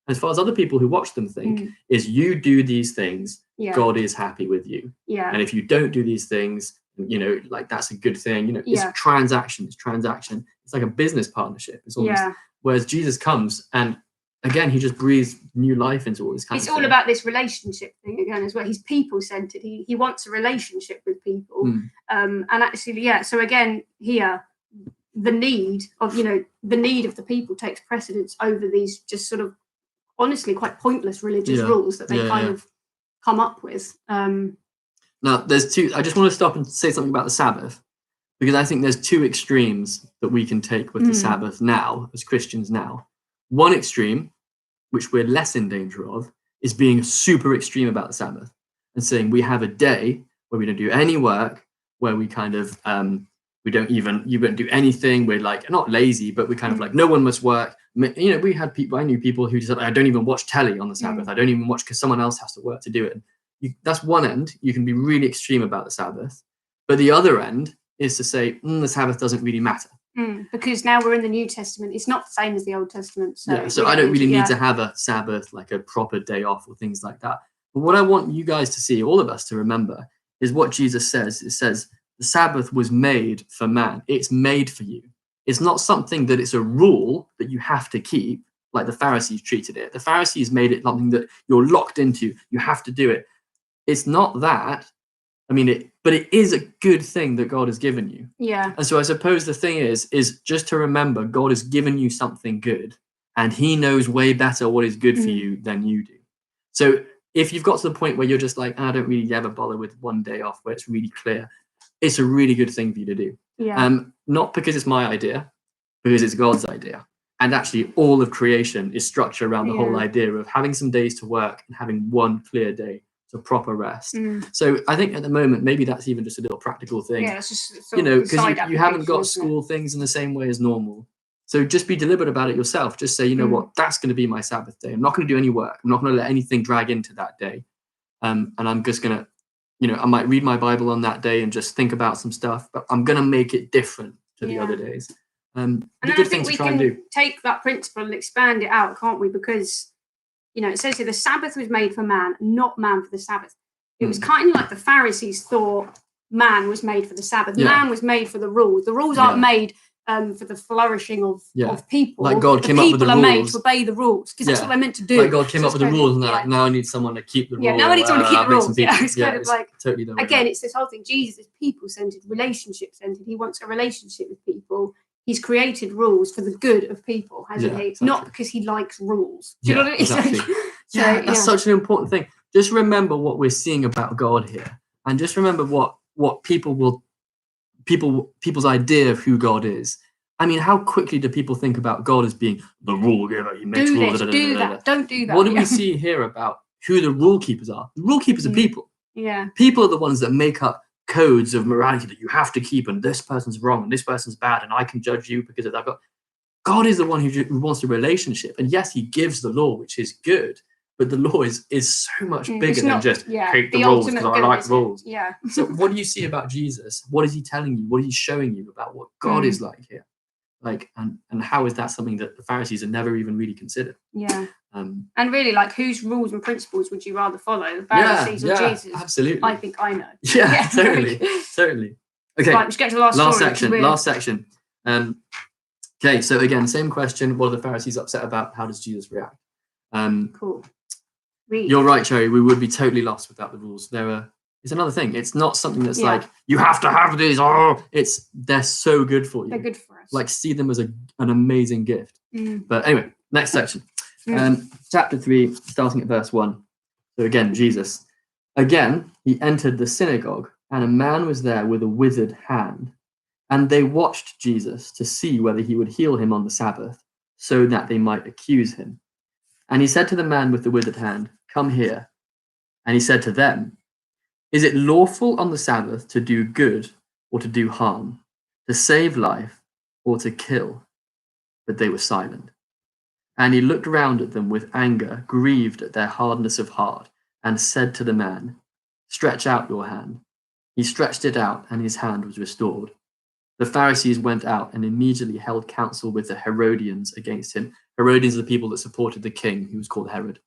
S4: as far as other people who watch them think, is you do these things, God is happy with you. Yeah. And if you don't do these things, like that's a good thing. It's transaction. It's like a business partnership. It's almost, whereas Jesus comes and again, he just breathes new life into all this kind of thing.
S3: It's all about this relationship thing again as well. He's people-centered. He wants a relationship with people. And actually, so again, here, the need of the people takes precedence over these just sort of honestly quite pointless religious rules that they kind of come up with.
S4: Now, there's two. I just want to stop and say something about the Sabbath, because I think there's two extremes that we can take with the Sabbath now, as Christians now. One extreme, which we're less in danger of, is being super extreme about the Sabbath and saying we have a day where we don't do any work, where we kind of you don't do anything. We're like not lazy, but we kind of like no one must work. We had people. I knew people who said, "I don't even watch telly on the Sabbath. I don't even watch because someone else has to work to do it." That's one end. You can be really extreme about the Sabbath, but the other end is to say the Sabbath doesn't really matter
S3: because now we're in the New Testament. It's not the same as the Old Testament.
S4: So I don't really need to have a Sabbath, like a proper day off or things like that. But what I want you guys to see, all of us to remember, is what Jesus says. It says the Sabbath was made for man. It's made for you. It's not something that it's a rule that you have to keep like the Pharisees treated it. The Pharisees made it something that you're locked into. You have to do it. It's not that. I mean, but it is a good thing that God has given you.
S3: Yeah.
S4: And so I suppose the thing is just to remember God has given you something good, and he knows way better what is good for you than you do. So if you've got to the point where you're just like, I don't really ever bother with one day off, where it's really clear, it's a really good thing for you to do.
S3: Yeah.
S4: Not because it's my idea, because it's God's idea. And actually all of creation is structured around the whole idea of having some days to work and having one clear day to proper rest. So I think at the moment, maybe that's even just a little practical thing.
S3: Yeah, it's just
S4: because you haven't got school things in the same way as normal. So just be deliberate about it yourself. Just say, you know what, that's going to be my Sabbath day. I'm not going to do any work. I'm not going to let anything drag into that day. And I'm just going to, I might read my Bible on that day and just think about some stuff, but I'm going to make it different to the other days.
S3: And then I think we can take that principle and expand it out, can't we? Because, it says here the Sabbath was made for man, not man for the Sabbath. It was kind of like the Pharisees thought man was made for the Sabbath. Yeah. Man was made for the rules. The rules aren't made for the flourishing of people.
S4: Like God came up with the rules.
S3: People are made to obey the rules because that's what they're meant to do.
S4: Like God came up with the rules, and they're like, now I need someone to keep the rules.
S3: Yeah, now I need someone to keep the rules. Yeah, it's kind of like,
S4: totally
S3: again, it's this whole thing. Jesus is people-centered, relationship-centered. He wants a relationship with people. He's created rules for the good of people, hasn't he? Exactly. Not because he likes rules. Do you know what I mean?
S4: Exactly. That's such an important thing. Just remember what we're seeing about God here, and just remember what people's idea of who God is. I mean, how quickly do people think about God as being the rule giver? He makes rules.
S3: Do that. Don't do that.
S4: What do we see here about who the rule keepers are? The rule keepers are people.
S3: Yeah.
S4: People are the ones that make up codes of morality that you have to keep, and this person's wrong and this person's bad, and I can judge you because of that. God is the one who wants a relationship, and yes, he gives the law, which is good, but the law is so much bigger than just keep the rules because I like rules.
S3: Yeah.
S4: So what do you see about Jesus? What is he telling you? What is he showing you about what God is like here? Like, and how is that something that the Pharisees had never even really considered?
S3: Yeah. And really, like, whose rules and principles would you rather follow, the Pharisees or Jesus?
S4: Absolutely.
S3: I think I know.
S4: Yeah, totally. Okay.
S3: Right, let's get to the last
S4: section. Okay, so again, same question. What are the Pharisees upset about? How does Jesus react?
S3: Cool.
S4: You're right, Cherry. We would be totally lost without the rules. It's another thing. It's not something that's like, you have to have these. They're so good for you.
S3: They're good for us.
S4: Like, see them as an amazing gift. But anyway, next section. Chapter 3, starting at verse 1. So again, Jesus. Again, he entered the synagogue, and a man was there with a withered hand. And they watched Jesus to see whether he would heal him on the Sabbath, so that they might accuse him. And he said to the man with the withered hand, come here. And he said to them, is it lawful on the Sabbath to do good or to do harm, to save life or to kill? But they were silent. And he looked round at them with anger, grieved at their hardness of heart, and said to the man, stretch out your hand. He stretched it out, and his hand was restored. The Pharisees went out and immediately held counsel with the Herodians against him. Herodians are the people that supported the king, who was called Herod.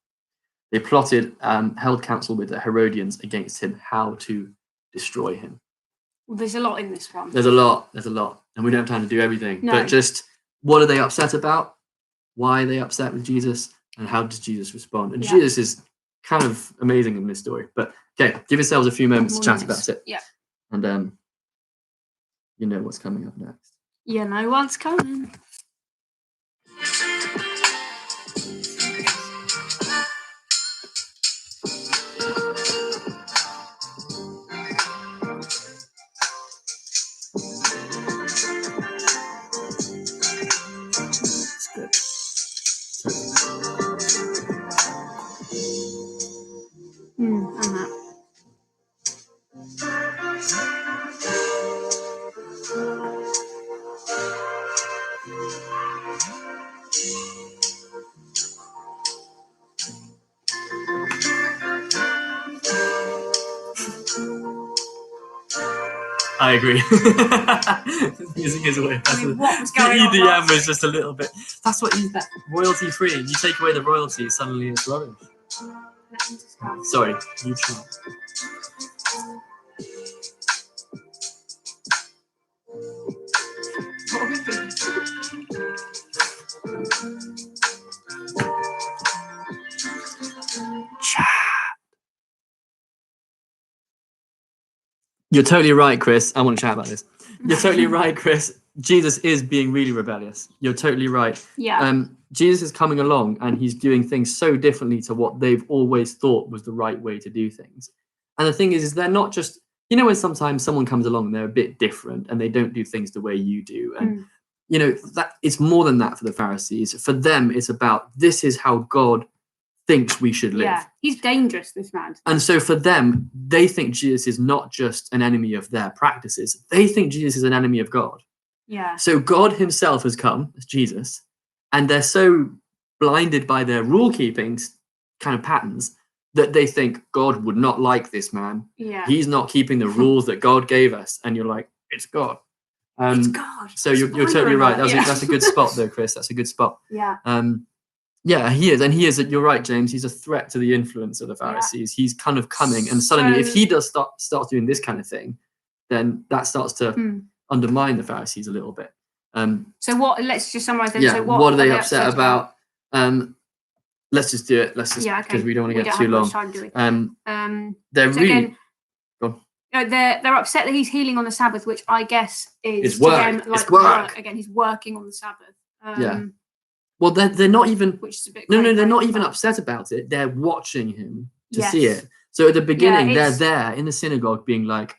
S4: They plotted, held counsel with the Herodians against him, how to destroy him.
S3: Well, there's a lot in this one.
S4: There's a lot. And we don't have time to do everything. No. But just, what are they upset about? Why are they upset with Jesus? And how does Jesus respond? And Jesus is kind of amazing in this story. But, okay, give yourselves a few moments to chat about it.
S3: Yeah.
S4: And you know what's coming up next.
S3: You know what's coming.
S4: I agree. Music is weird.
S3: What was going on?
S4: The EDM was just a little bit. That's what that royalty free. You take away the royalty, suddenly it's rubbish. Sorry, you try. You're totally right, Chris. I want to chat about this. You're totally right, Chris. Jesus is being really rebellious. You're totally right.
S3: Yeah.
S4: Jesus is coming along and he's doing things so differently to what they've always thought was the right way to do things. And the thing is they're not just, you know, when sometimes someone comes along and they're a bit different and they don't do things the way you do. And, you know, that it's more than that for the Pharisees. For them, it's about this is how God thinks we should live.
S3: Yeah, he's dangerous, this man.
S4: And so for them, they think Jesus is not just an enemy of their practices. They think Jesus is an enemy of God.
S3: Yeah.
S4: So God himself has come as Jesus, and they're so blinded by their rule keeping kind of patterns that they think God would not like this man.
S3: Yeah.
S4: He's not keeping the rules that God gave us. And you're like, it's God.
S3: It's God.
S4: So you're totally right. That's a good spot though, Chris. That's a good spot.
S3: Yeah.
S4: Yeah, he is. And he is, you're right, James. He's a threat to the influence of the Pharisees. Yeah. He's kind of coming. And suddenly, if he does start doing this kind of thing, then that starts to undermine the Pharisees a little bit.
S3: So what, let's just summarize them.
S4: Yeah,
S3: So
S4: what are they upset about? Let's just do it. Let's just, because we don't want to get too long. They're
S3: so
S4: really...
S3: Again, they're upset that he's healing on the Sabbath, which I guess is
S4: work.
S3: Them, like,
S4: it's work.
S3: Again, he's working on the Sabbath.
S4: Yeah. Well, they're not even.
S3: Which is a bit
S4: they're not even upset about it. They're watching him to see it. So at the beginning, they're there in the synagogue, being like,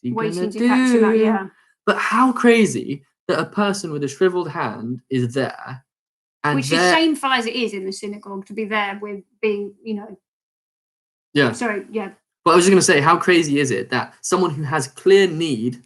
S4: "What's he gonna do?"
S3: Yeah.
S4: But how crazy that a person with a shriveled hand is there, and
S3: which is shameful as it is in the synagogue to be there with being, you know.
S4: Yeah.
S3: Sorry. Yeah.
S4: But I was just going to say, how crazy is it that someone who has clear need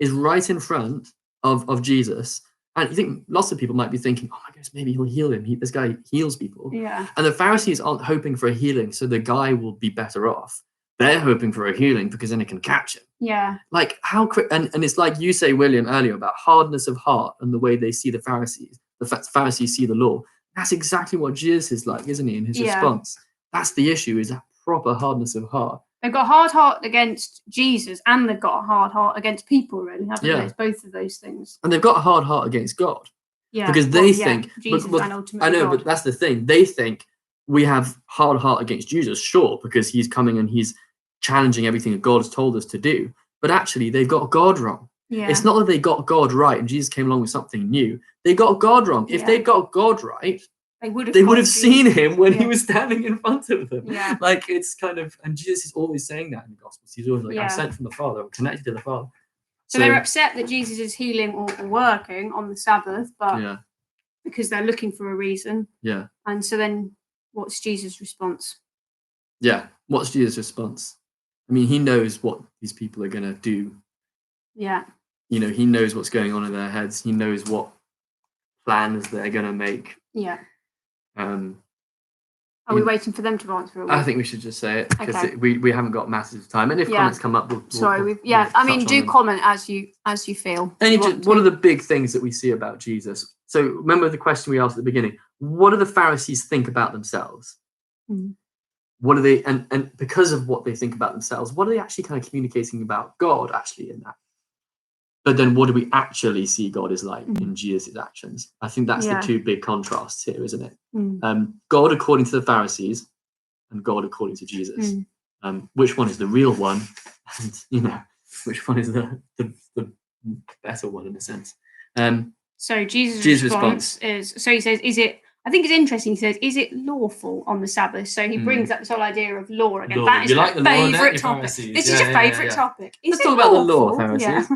S4: is right in front of Jesus? And you think lots of people might be thinking, oh my goodness, maybe he'll heal him. This guy heals people.
S3: Yeah.
S4: And the Pharisees aren't hoping for a healing so the guy will be better off. They're hoping for a healing because then it can catch him.
S3: Yeah.
S4: Like how and it's like you say, William, earlier about hardness of heart and the way they see the Pharisees. The Pharisees see the law. That's exactly what Jesus is like, isn't he, in his response? That's the issue, is that proper hardness of heart.
S3: They've got a hard heart against Jesus and they've got a hard heart against people, really, haven't they? It's both of those things.
S4: And they've got a hard heart against God.
S3: Yeah.
S4: Because they think...
S3: Jesus and ultimately
S4: I know,
S3: God.
S4: But that's the thing. They think we have hard heart against Jesus, sure, because he's coming and he's challenging everything that God has told us to do. But actually, they've got God wrong.
S3: Yeah.
S4: It's not that they got God right and Jesus came along with something new. They got God wrong. If they'd got God right... They would have seen him when he was standing in front of them.
S3: Yeah.
S4: Like, it's kind of, and Jesus is always saying that in the Gospels. He's always like, I'm sent from the Father, I'm connected to the Father.
S3: So they're upset that Jesus is healing or working on the Sabbath, but because they're looking for a reason.
S4: Yeah.
S3: And so then what's Jesus' response?
S4: Yeah. What's Jesus' response? I mean, he knows what these people are going to do.
S3: Yeah.
S4: You know, he knows what's going on in their heads. He knows what plans they're going to make.
S3: Yeah. Are we waiting for them to answer?
S4: I think we should just say it because we haven't got masses of time. And if comments come up,
S3: I mean, do comment as you feel.
S4: And one of the big things that we see about Jesus. So remember the question we asked at the beginning: what do the Pharisees think about themselves? What are they, and because of what they think about themselves, what are they actually kind of communicating about God actually in that? But then what do we actually see God is like in Jesus' actions? I think that's the two big contrasts here, isn't it? God according to the Pharisees and God according to Jesus. Which one is the real one? And, you know, which one is the better one in a sense?
S3: So Jesus' response is, so he says, I think it's interesting, he says, is it lawful on the Sabbath? So he brings up this whole idea of law again. That is my favourite topic. This is your favourite topic.
S4: Let's talk about the law, Pharisees.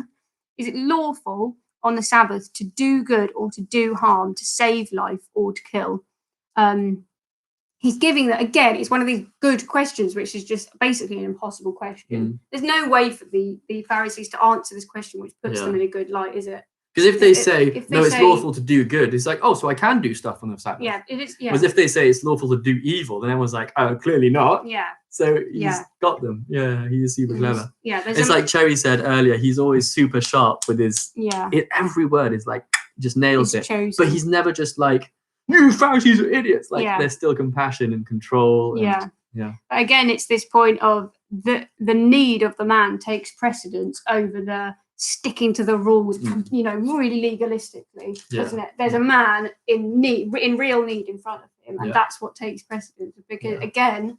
S3: Is it lawful on the Sabbath to do good or to do harm, to save life or to kill? He's giving that, again, it's one of these good questions, which is just basically an impossible question. There's no way for the Pharisees to answer this question, which puts them in a good light, is it?
S4: Because if they say, it's lawful to do good, it's like, oh, so I can do stuff on the Sabbath.
S3: Yeah, it is. Yeah.
S4: Whereas if they say it's lawful to do evil, then everyone's like, oh, clearly not.
S3: Yeah.
S4: So he's got them. Yeah, he is super clever.
S3: Yeah,
S4: it's like Cherry said earlier, he's always super sharp with his... every word is like, just nails it.
S3: Chosen.
S4: But he's never just like, you Pharisees are idiots. Like, there's still compassion and control. And,
S3: But again, it's this point of the need of the man takes precedence over the sticking to the rules, you know, really legalistically, doesn't it? There's a man in real need in front of him, and that's what takes precedence. Because again,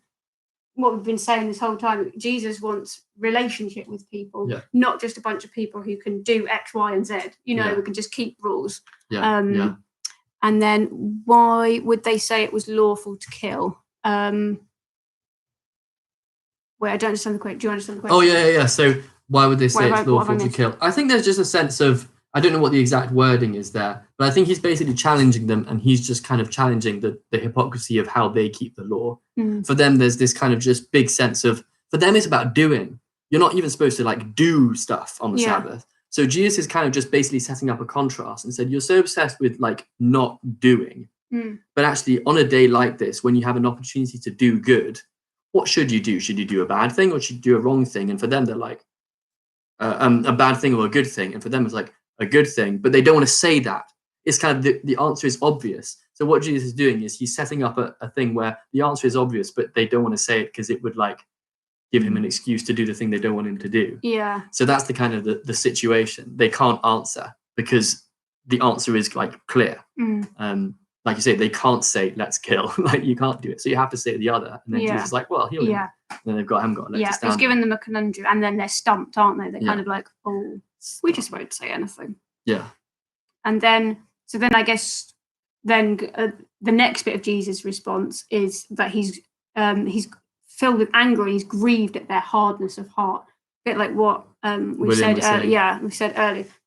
S3: what we've been saying this whole time. Jesus wants relationship with people, not just a bunch of people who can do X, Y, and Z. You know, we can just keep rules. And then why would they say it was lawful to kill? Wait, I don't understand the question. Do you understand the question?
S4: Oh, yeah. So why would they say it's lawful to kill? I think there's just a sense of, I don't know what the exact wording is there, but I think he's basically challenging them, and he's just kind of challenging the hypocrisy of how they keep the law. For them, there's this kind of just big sense of, for them, it's about doing. You're not even supposed to like do stuff on the Sabbath. So Jesus is kind of just basically setting up a contrast and said, you're so obsessed with like not doing, but actually on a day like this, when you have an opportunity to do good, what should you do? Should you do a bad thing or should you do a wrong thing? And for them, they're like, a bad thing or a good thing. And for them, it's like a good thing, but they don't want to say that. It's kind of the answer is obvious. So what Jesus is doing is he's setting up a thing where the answer is obvious, but they don't want to say it because it would like give him an excuse to do the thing they don't want him to do.
S3: Yeah.
S4: So that's the kind of the situation. They can't answer because the answer is like clear. Like you say, they can't say let's kill. Like you can't do it. So you have to say the other. And then Jesus is like, well, heal him. And then haven't got a leg to stand.
S3: He's giving them a conundrum, and then they're stumped, aren't they? They're kind of like, oh, we just won't say anything.
S4: Yeah.
S3: And then, so then I guess then the next bit of Jesus' response is that he's filled with anger and he's grieved at their hardness of heart. A bit like what we said earlier.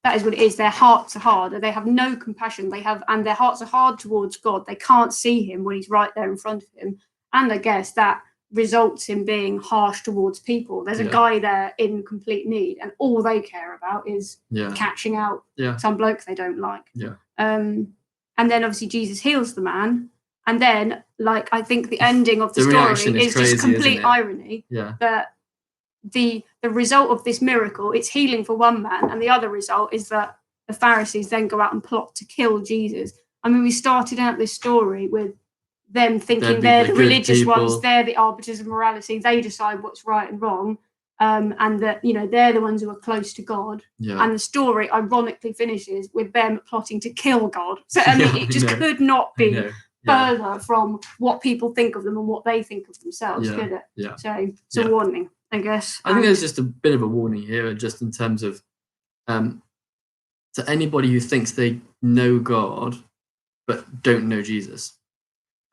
S3: That is what it is. Their hearts are hard. They have no compassion. And their hearts are hard towards God. They can't see him when he's right there in front of him. And I guess that results in being harsh towards people. There's a guy there in complete need, and all they care about is catching out some bloke they don't like. And then obviously Jesus heals the man. And then, like, I think the ending of the story is crazy, just complete irony. That the result of this miracle, it's healing for one man, and the other result is that the Pharisees then go out and plot to kill Jesus. I mean, we started out this story with them thinking they're the religious ones, they're the arbiters of morality, they decide what's right and wrong, and that, you know, they're the ones who are close to God. And the story ironically finishes with them plotting to kill God. So I mean, it just could not be further from what people think of them and what they think of themselves, could it? So it's a warning, I guess.
S4: I think there's just a bit of a warning here, just in terms of to anybody who thinks they know God but don't know Jesus.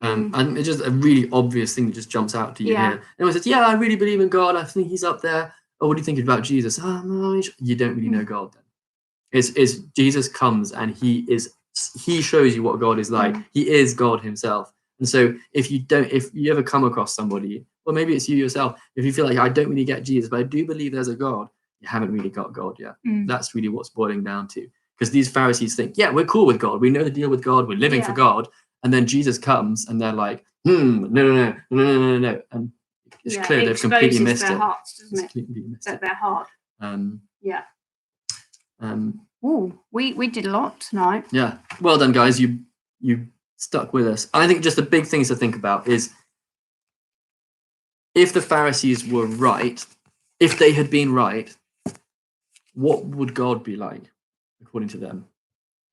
S4: And it's just a really obvious thing that just jumps out to you here. Anyone says, I really believe in God, I think he's up there. Oh, what do you think about Jesus? Oh, no, you don't really know God then. It's Jesus comes and he shows you what God is like. He is God himself. And so if you ever come across somebody, or maybe it's you yourself, if you feel like I don't really get Jesus, but I do believe there's a God, you haven't really got God yet. That's really what's boiling down to. Because these Pharisees think, we're cool with God. We know the deal with God. We're living for God. And then Jesus comes and they're like, no. And it's clear they've completely missed it.
S3: Hearts, doesn't it? That they're hard. We did a lot tonight.
S4: Yeah. Well done, guys. You stuck with us. I think just the big things to think about is if the Pharisees were right, if they had been right, what would God be like according to them?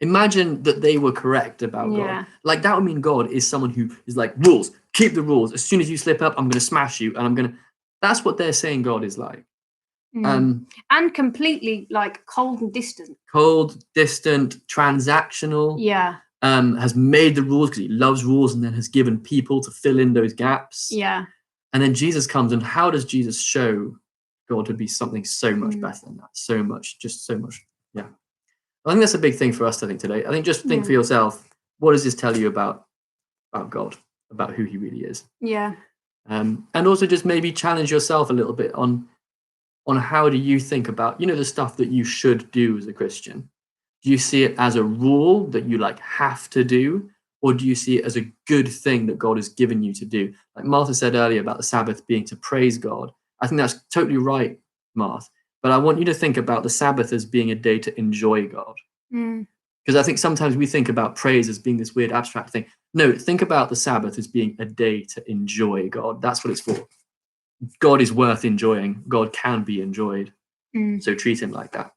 S4: Imagine that they were correct about God. Like, that would mean God is someone who is like, rules, keep the rules. As soon as you slip up, I'm going to smash you. And that's what they're saying God is like.
S3: And completely like cold and distant.
S4: Cold, distant, transactional. Has made the rules because he loves rules and then has given people to fill in those gaps. And then Jesus comes, and how does Jesus show God to be something so much better than that? So much. I think that's a big thing for us to think today. I think just think for yourself, what does this tell you about God, about who he really is? And also just maybe challenge yourself a little bit on how do you think about, the stuff that you should do as a Christian? Do you see it as a rule that you like have to do? Or do you see it as a good thing that God has given you to do? Like Martha said earlier about the Sabbath being to praise God. I think that's totally right, Martha. But I want you to think about the Sabbath as being a day to enjoy God. Because I think sometimes we think about praise as being this weird abstract thing. No, think about the Sabbath as being a day to enjoy God. That's what it's for. God is worth enjoying. God can be enjoyed. So treat him like that.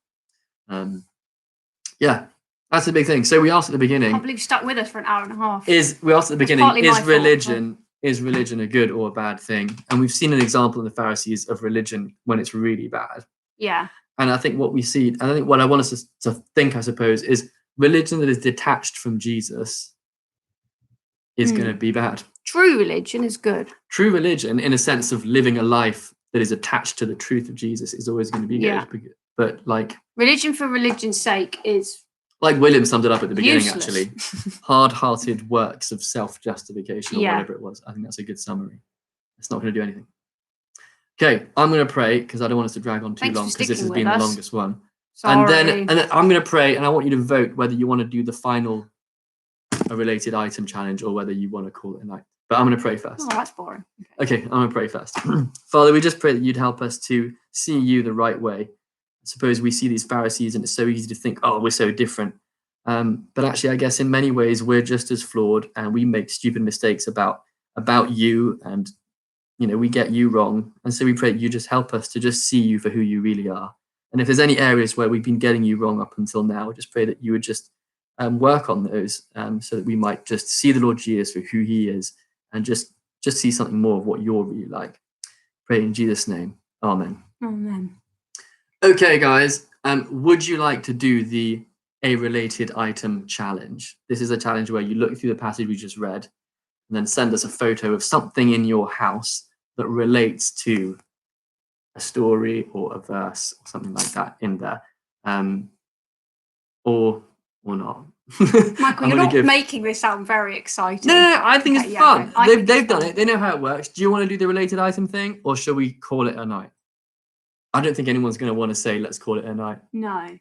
S4: That's the big thing. So we asked at the beginning.
S3: I can't believe you stuck with us for an hour and a half.
S4: We asked at the beginning, is is religion a good or a bad thing? And we've seen an example in the Pharisees of religion when it's really bad.
S3: Yeah.
S4: And I think what we see, and I think what I want us to think, I suppose, is religion that is detached from Jesus is going to be bad.
S3: True religion is good.
S4: True religion, in a sense of living a life that is attached to the truth of Jesus, is always going to be good. But like
S3: religion for religion's sake is
S4: like William summed it up at the beginning,
S3: useless.
S4: actually. Hard-hearted works of self-justification or whatever it was. I think that's a good summary. It's not going to do anything. Okay, I'm going to pray because I don't want us to drag on too long because this has been the longest one. And then I'm going to pray and I want you to vote whether you want to do the final related item challenge or whether you want to call it a night. But I'm going to pray first.
S3: Oh, that's boring.
S4: Okay, I'm going to pray first. Father, we just pray that you'd help us to see you the right way. Suppose we see these Pharisees and it's so easy to think, oh, we're so different. But actually, I guess in many ways, we're just as flawed and we make stupid mistakes about you and, you know, we get you wrong. And so we pray that you just help us to just see you for who you really are. And if there's any areas where we've been getting you wrong up until now, just pray that you would just work on those so that we might just see the Lord Jesus for who he is and just see something more of what you're really like. Pray in Jesus' name. Amen.
S3: Amen.
S4: Okay, guys, would you like to do the A related item challenge? This is a challenge where you look through the passage we just read and then send us a photo of something in your house that relates to a story or a verse or something like that in there, or not.
S3: Michael, you're not making this sound very exciting.
S4: No, I think it's fun. Okay. They've done it. They know how it works. Do you want to do the related item thing or shall we call it a night? I don't think anyone's going to want to say, let's call it a night.
S3: No.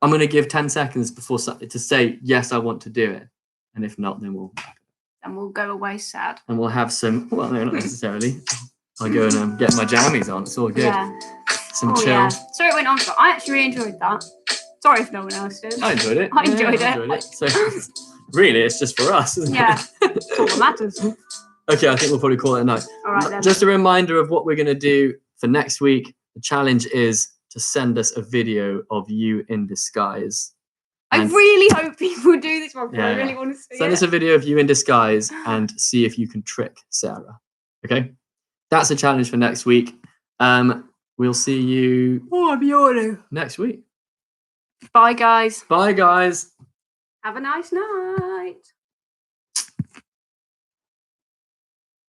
S4: I'm going to give 10 seconds before to say, yes, I want to do it. And if not, then
S3: we'll go away sad.
S4: And we'll have some, well, no, not necessarily. I'll go and get my jammies on. It's all good.
S3: Yeah.
S4: Some chill.
S3: Yeah. So it went on, but I actually really enjoyed that. Sorry if no one else did.
S4: I enjoyed it.
S3: I enjoyed it.
S4: So really, it's just for us, isn't it?
S3: That's all that matters.
S4: Okay, I think we'll probably call it a night.
S3: All right, then.
S4: Just a reminder of what we're going to do for next week. The challenge is to send us a video of you in disguise.
S3: I really hope people do this one. I really want to see it.
S4: Send us a video of you in disguise and see if you can trick Sarah. Okay? That's a challenge for next week. We'll see you next week.
S3: Bye, guys.
S4: Bye, guys.
S3: Have a nice night.